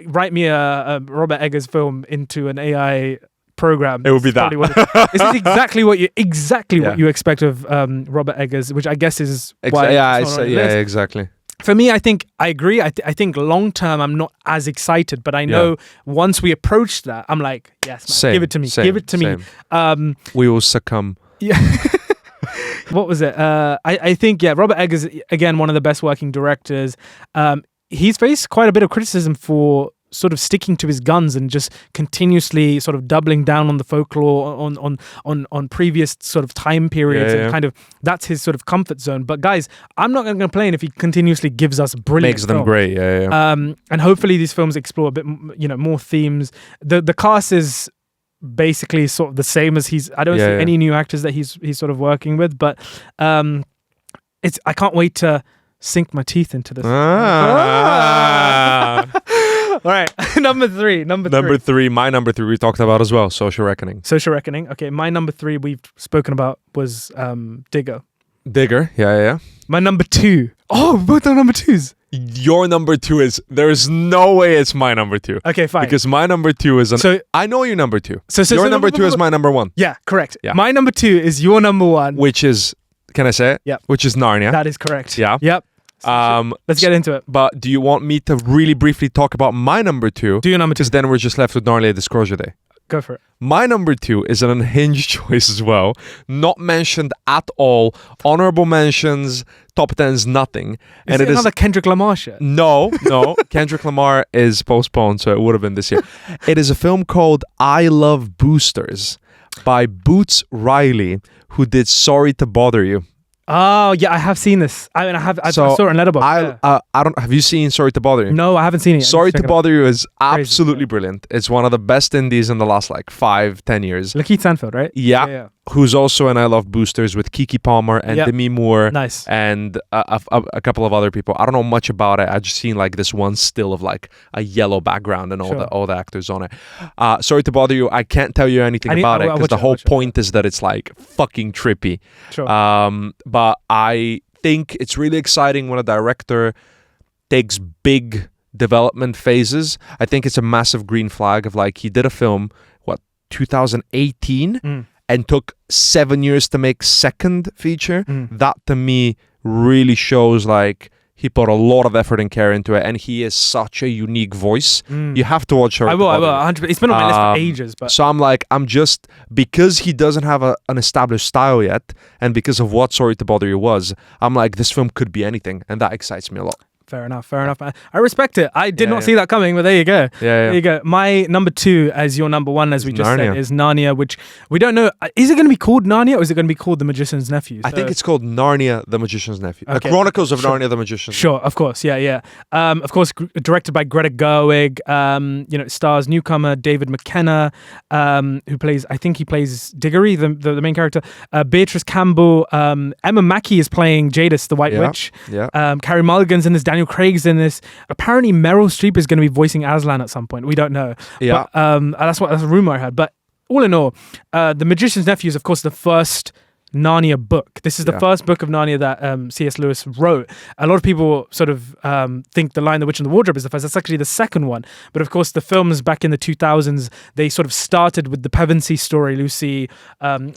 write me a Robert Eggers film into an AI program, It would be that. This is exactly what you expect of Robert Eggers, which I guess is why. It's not on the list. Exactly. For me, I think I agree. I think long term, I'm not as excited, but I know once we approach that, I'm like, yes, man, Same, give it to me, same, give it to me. same. We will succumb. Yeah. What was it? I think, Robert Eggers, again, one of the best working directors. He's faced quite a bit of criticism for sort of sticking to his guns and just continuously sort of doubling down on the folklore on previous sort of time periods, and kind of that's his sort of comfort zone. But guys, I'm not going to complain if he continuously gives us brilliant Makes them films. great. Yeah. And hopefully these films explore a bit, more themes. The cast is basically sort of the same as I don't see any new actors that he's sort of working with, but I can't wait to sink my teeth into this. Ah. All right, number three. Number 3, my number 3 we talked about as well, Social Reckoning. Social Reckoning. Okay, my number 3 we've spoken about was Digger. Digger. Yeah. My number 2. Oh, both are number 2s. Your number 2 is, there's no way it's my number 2. Okay, fine. Because my number 2 is So- I know your number 2. So Your number 2 is my number 1. Yeah, correct. Yeah. My number 2 is your number 1. Which is, can I say it? Yeah. Which is Narnia. That is correct. Yeah. Yep. Let's get into it. But do you want me to really briefly talk about my number 2? Do your number 2. Because then we're just left with Narnia Disclosure Day. Go for it. My number 2 is an unhinged choice as well. Not mentioned at all. Honourable mentions, top 10s, nothing. Is it another Kendrick Lamar shit? No. Kendrick Lamar is postponed, so it would have been this year. It is a film called I Love Boosters by Boots Riley, who did Sorry to Bother You. Oh, yeah, I have seen this. I saw it on Letterboxd. I don't. Have you seen Sorry to Bother You? No, I haven't seen it yet. Sorry to Bother You is Crazy. absolutely brilliant. It's one of the best indies in the last 5-10 years. Lakeith Stanfield, right? Yeah. Who's also in I Love Boosters with Kiki Palmer and Demi Moore. Nice. And a couple of other people. I don't know much about it. I just seen this one still of a yellow background and all the actors on it. Sorry to Bother You. I can't tell you anything about it because the whole point is that it's fucking trippy. Sure. But I think it's really exciting when a director takes big development phases. I think it's a massive green flag of he did a film 2018 and took 7 years to make second feature. That to me really shows he put a lot of effort and care into it, and he is such a unique voice. You have to watch her. I will. 100%. It's been on my list for ages, but so I'm just, because he doesn't have an established style yet, and because of what Sorry to Bother You was, I'm this film could be anything, and that excites me a lot. Fair enough. I respect it. I did not see that coming, but there you go. There you go. My number 2 as your number 1, as we just said, is Narnia, which we don't know. Is it going to be called Narnia, or is it going to be called The Magician's Nephew? I think it's called Narnia, The Magician's Nephew. Okay. Chronicles of Narnia, The Magician's Nephew. Sure, of course. Yeah. Of course, directed by Greta Gerwig. It stars newcomer David McKenna, who plays Diggory, the main character. Beatrice Campbell. Emma Mackey is playing Jadis, the White Witch. Yeah. Carey Mulligan's in this. Daniel Craig's in this. Apparently, Meryl Streep is going to be voicing Aslan at some point. We don't know. Yeah. But, that's a rumor I heard. But all in all, The Magician's Nephew is, of course, the first Narnia book. This is the first book of Narnia that C.S. Lewis wrote. A lot of people sort of think The Lion, the Witch and the Wardrobe is the first. That's actually the second one. But of course, the films back in the 2000s, they sort of started with the Pevensey story, Lucy,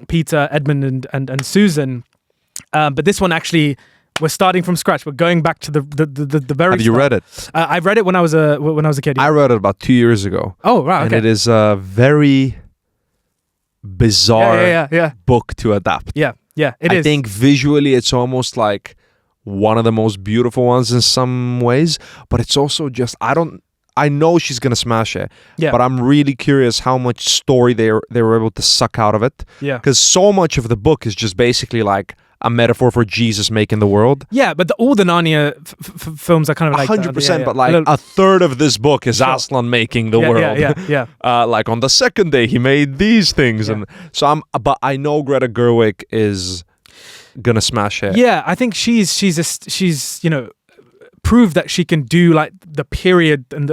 Peter, Edmund, and Susan. But this one actually, we're starting from scratch. We're going back to the very. Have you read it? I read it when I was a kid. I read it about 2 years ago. Oh, right. Okay. And it is a very bizarre book to adapt. Yeah, it is. I think visually it's almost like one of the most beautiful ones in some ways, but it's also just I know she's gonna smash it, but I'm really curious how much story they were able to suck out of it. Yeah, because so much of the book is just basically like a metaphor for Jesus making the world. Yeah, but all the Narnia films are kind of like 100%. But like a third of this book is Aslan making the world. Yeah. Like on the second day, he made these things, and so but I know Greta Gerwig is gonna smash it. Yeah, I think she's proved that she can do like the period and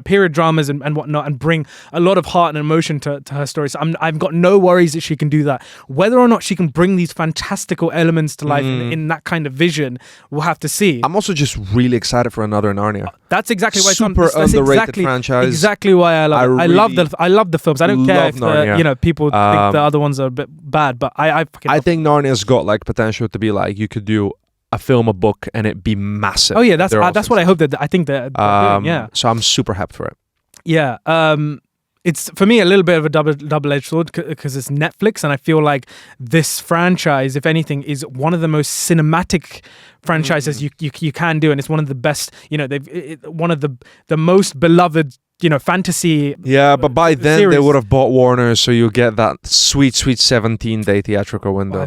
period dramas and whatnot, and bring a lot of heart and emotion to her stories. So I've got no worries that she can do that. Whether or not she can bring these fantastical elements to life in that kind of vision, we'll have to see. I'm also just really excited for another Narnia. That's exactly why super it's underrated franchise. Exactly why I love it. I love the films. I don't care if people think the other ones are a bit bad, but I think Narnia's got like potential to be like, you could do a film, a book, and it be massive. Oh yeah, that's what I hope that I think they're doing. Yeah. So I'm super hyped for it. Yeah. It's for me a little bit of a double-edged sword because it's Netflix, and I feel like this franchise, if anything, is one of the most cinematic franchises you can do, and it's one of the best. One of the most beloved. Fantasy. Yeah, but by then series. They would have bought Warner, so you get that sweet 17-day theatrical window.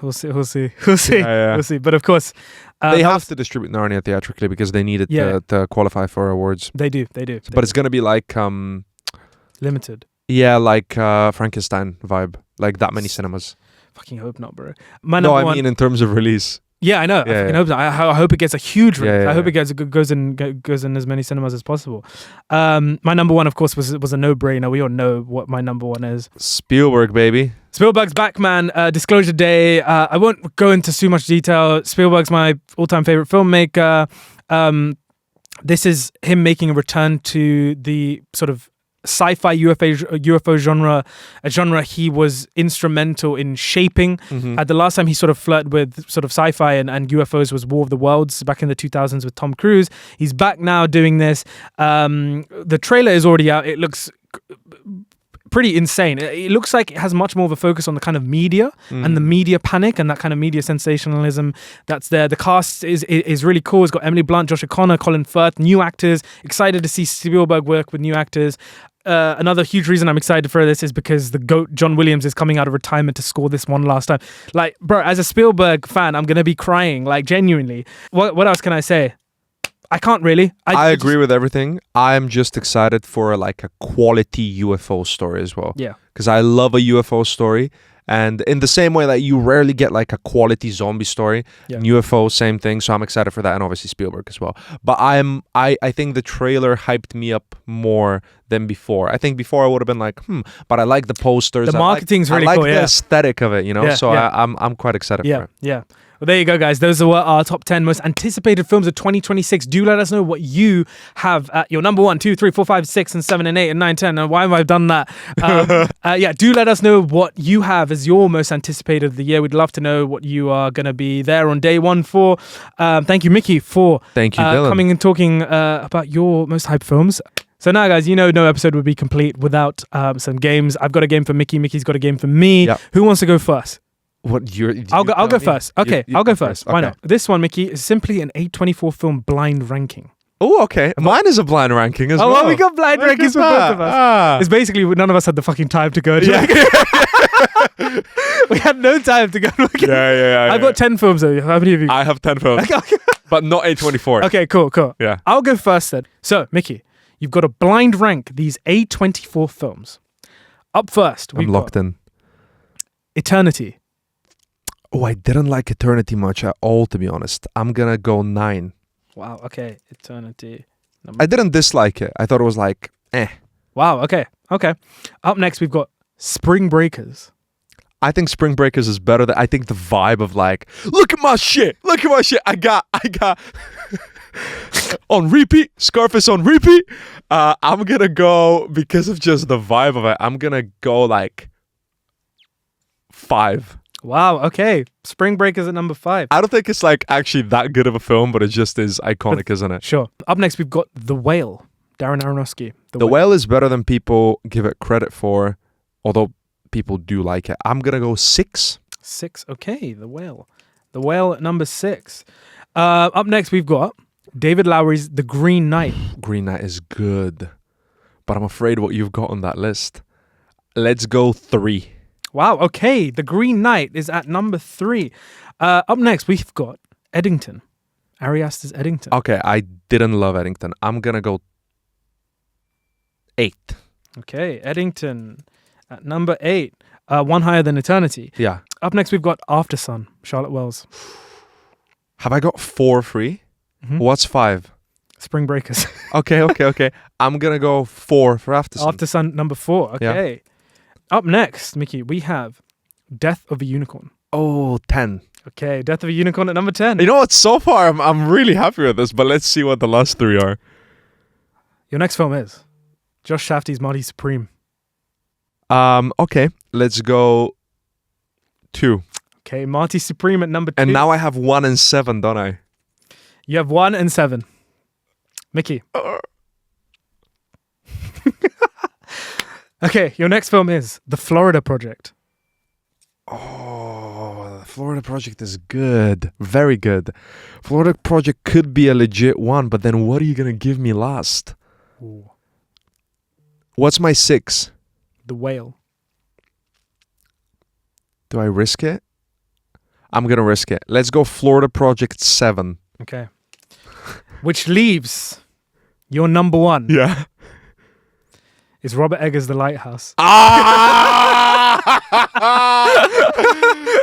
We'll see. We'll see. But of course, they have to distribute Narnia theatrically because they need it to qualify for awards. They do. But it's gonna be like limited. Yeah, like Frankenstein vibe, like that many cinemas. Fucking hope not, bro. I mean in terms of release. Yeah, I know. Yeah, I hope it gets a huge release. Yeah, I hope it goes in as many cinemas as possible. My number one, of course, was a no-brainer. We all know what my number one is. Spielberg, baby. Spielberg's back, man. Disclosure Day. I won't go into too much detail. Spielberg's my all-time favorite filmmaker. This is him making a return to the sort of sci-fi UFO genre, a genre he was instrumental in shaping. The last time he sort of flirted with sort of sci-fi and UFOs was War of the Worlds back in the 2000s with Tom Cruise. He's back now doing this. The trailer is already out. It looks pretty insane. It looks like it has much more of a focus on the kind of media and the media panic and that kind of media sensationalism that's there. The cast is really cool. It's got Emily Blunt, Josh O'Connor, Colin Firth, new actors. Excited to see Spielberg work with new actors. Another huge reason I'm excited for this is because the GOAT John Williams is coming out of retirement to score this one last time. Like, bro, as a Spielberg fan, I'm gonna be crying, like, genuinely. What else can I say? I can't really. I agree with everything. I'm just excited for like a quality UFO story as well. Yeah. Because I love a UFO story. And in the same way that you rarely get like a quality zombie story, UFO, same thing. So I'm excited for that, and obviously Spielberg as well. But I think the trailer hyped me up more than before. I think before I would have been like, but I like the posters. The marketing's really cool. I like the aesthetic of it, so I'm quite excited for it. Yeah. Well, there you go, guys. Those are our top 10 most anticipated films of 2026. Do let us know what you have at your number 1, 2, 3, 4, 5, 6, and 7, and 8, and 9, 10. And why have I done that? Do let us know what you have as your most anticipated of the year. We'd love to know what you are going to be there on day one for. Thank you, Mickey, for Dylan. coming and talking about your most hyped films. So now, guys, no episode would be complete without some games. I've got a game for Mickey. Mickey's got a game for me. Yep. Who wants to go first? I'll go first. Okay, I'll go first. Why not? This one, Mickey, is simply an A24 film blind ranking. Oh, okay. Mine is a blind ranking as well. Oh, well, we got blind rankings for both of us. It's basically none of us had the fucking time to go. We had no time to go. I've got 10 films though. How many of you? I have 10 films, but not A24. Okay, cool. Yeah. I'll go first then. So, Mickey, you've got to blind rank these A24 films. Up first, I'm locked in. Eternity. Oh, I didn't like Eternity much at all, to be honest. I'm gonna go 9. Wow, okay. Eternity. I didn't dislike it. I thought it was like, Wow. Okay. Up next, we've got Spring Breakers. I think Spring Breakers is better than I think the vibe of like, look at my shit. I got on repeat, Scarface on repeat. I'm gonna go because of just the vibe of it. I'm gonna go like 5. Wow. Okay. Spring Breakers at number 5. I don't think it's like actually that good of a film, but it just is iconic, isn't it? Sure. Up next, we've got The Whale. Darren Aronofsky. The Whale is better than people give it credit for, although people do like it. I'm gonna go 6. 6. Okay. The Whale. The Whale at number 6. Up next, we've got David Lowery's The Green Knight. Green Knight is good, but I'm afraid what you've got on that list. Let's go 3. Wow, okay. The Green Knight is at number 3. Up next, we've got Eddington. Ari Aster's Eddington. Okay, I didn't love Eddington. I'm gonna go 8. Okay, Eddington at number 8. One Higher Than Eternity. Yeah. Up next, we've got After Sun, Charlotte Wells. Have I got 4 free? Mhm. What's 5? Spring Breakers. Okay. I'm gonna go 4 for After Sun. After Sun, number 4. Okay. Up next, Mickey, we have Death of a Unicorn. Oh, 10. Okay, Death of a Unicorn at number 10. You know what? So far, I'm really happy with this, but let's see what the last 3 are. Your next film is Josh Shafty's Marty Supreme. Okay, let's go 2. Okay, Marty Supreme at number 2. And now I have 1 and 7, don't I? You have 1 and 7. Mickey. Okay, your next film is The Florida Project. Oh, the Florida Project is good. Very good. Florida Project could be a legit one, but then what are you going to give me last? Ooh. What's my 6? The Whale. Do I risk it? I'm going to risk it. Let's go Florida Project 7. Okay. Which leaves your number 1. Yeah. Is Robert Eggers' The Lighthouse.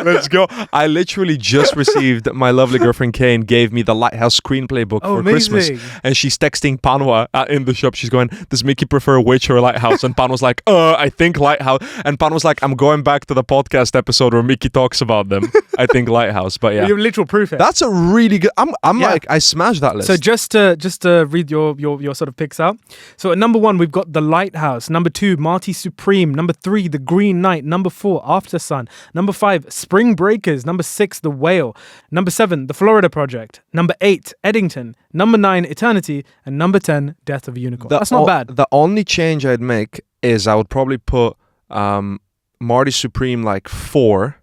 Let's go. I literally just received, my lovely girlfriend Kane gave me the Lighthouse screenplay book for Christmas. And she's texting Panwa in the shop. She's going, does Mickey prefer Witch or Lighthouse? And Pan was like, I think Lighthouse. And Pan was like, I'm going back to the podcast episode where Mickey talks about them. I think Lighthouse, but yeah. You have literal proof here. That's a really good, like, I smashed that list. So just to read your sort of picks out. So at number 1, we've got The Lighthouse. Number 2, Marty Supreme. Number 3, The Green Knight. Number 4, After Sun. Number 5, Spring Breakers. Number 6, The Whale. Number 7, The Florida Project. Number 8, Eddington. Number 9, Eternity. And number 10, Death of a Unicorn. That's not bad. The only change I'd make is I would probably put Marty Supreme like 4.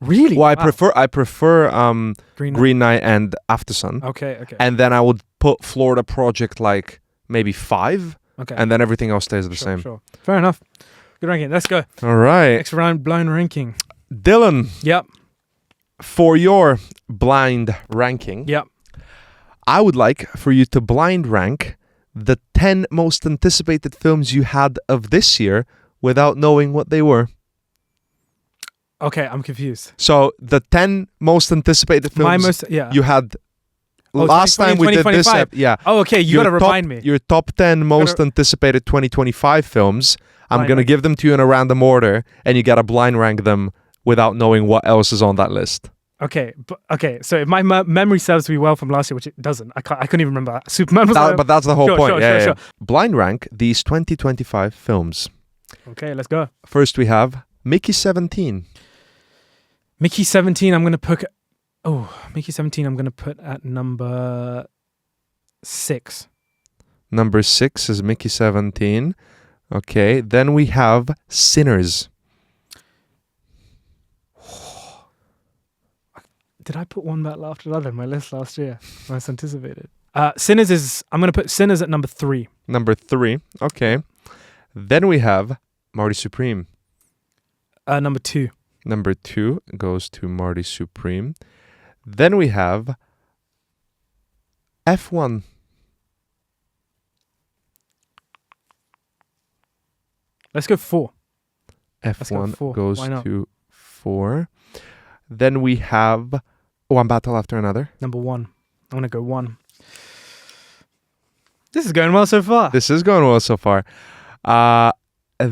Really? Well, I prefer Green Knight and After Sun. Okay. And then I would put Florida Project like maybe 5. Okay. And then everything else stays the same. Sure. Fair enough. Good ranking. Let's go. All right. Next round, blind ranking. Dylan. Yep. For your blind ranking, Yep. I would like for you to blind rank the 10 most anticipated films you had of this year without knowing what they were. Okay, I'm confused. So the 10 most anticipated films you had last time we did this. Yeah. Oh, okay. You got to remind me. Your top 10 most anticipated 2025 films. I'm going to give them to you in a random order, and you got to blind rank them without knowing what else is on that list. Okay. So if my memory serves me well from last year, which it doesn't, I couldn't even remember. Superman was but that's the whole point. Sure. Blind rank these 2025 films. Okay, let's go. First, we have Mickey 17. Mickey 17, I'm going to put... Mickey 17, I'm going to put at number 6. Number 6 is Mickey 17. Okay, then we have Sinners. Did I put one back after another in my list last year? Most anticipated. Sinners is... I'm going to put Sinners at number 3. Number 3, okay. Then we have Marty Supreme. Number 2. Number 2 goes to Marty Supreme. Then we have F1. Let's go 4. F1 goes to 4. Then we have One Battle After Another. Number 1. I'm going to go 1. This is going well so far. This is going well so far. And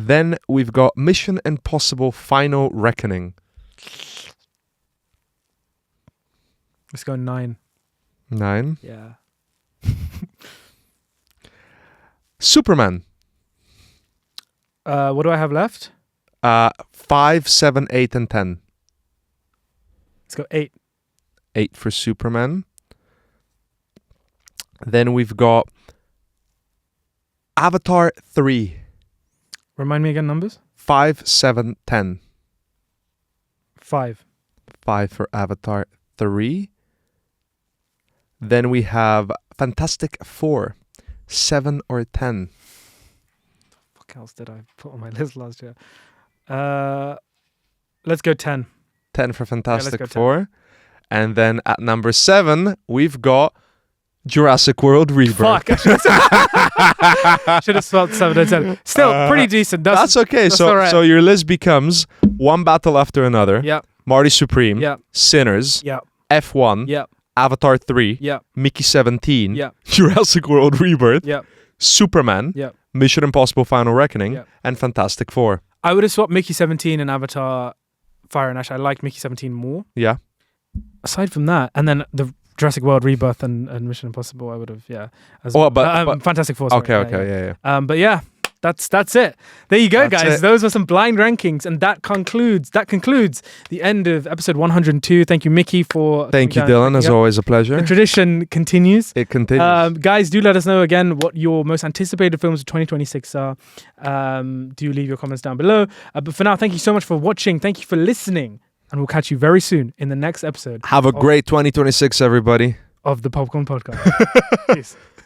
then we've got Mission Impossible Final Reckoning. Let's go 9. 9. Yeah. Superman. What do I have left? 5, 7, 8, and 10. Let's go 8. 8 for Superman. Then we've got Avatar 3. Remind me again numbers? 5, 7, 10. 5. 5 for Avatar 3. Then we have Fantastic 4. 7 or 10. What else did I put on my list last year? Let's go 10. 10 for Fantastic go 4. And then at number 7, we've got Jurassic World Rebirth. Fuck. I should have spelled 7 and 10. Still, pretty decent. That's okay. That's So all right. so your list becomes One Battle After Another, Yeah. Marty Supreme, Yeah. Sinners, Yeah. F1, Yeah. Avatar 3, Yeah. Mickey 17, Yeah. Jurassic World Rebirth, Yeah. Superman, Yeah. Mission Impossible Final Reckoning, Yeah. and Fantastic 4. I would have swapped Mickey 17 and Avatar Fire and Ash. I liked Mickey 17 more. Yeah. Aside from that, and then the Jurassic World Rebirth and Mission Impossible, I would have, as Oh, but Fantastic Four. Sorry. Okay, yeah. But yeah, that's it. There you go, That's guys. it. Those were some blind rankings, and that concludes the end of episode 102. Thank you, Mickey, for Thank you, coming down. Dylan. As always, a pleasure. The tradition continues. It continues. Guys, do let us know again what your most anticipated films of 2026 are. Do leave your comments down below. But for now, thank you so much for watching. Thank you for listening. And we'll catch you very soon in the next episode Have a great 2026, everybody. of the Popcorn Podcast. Peace.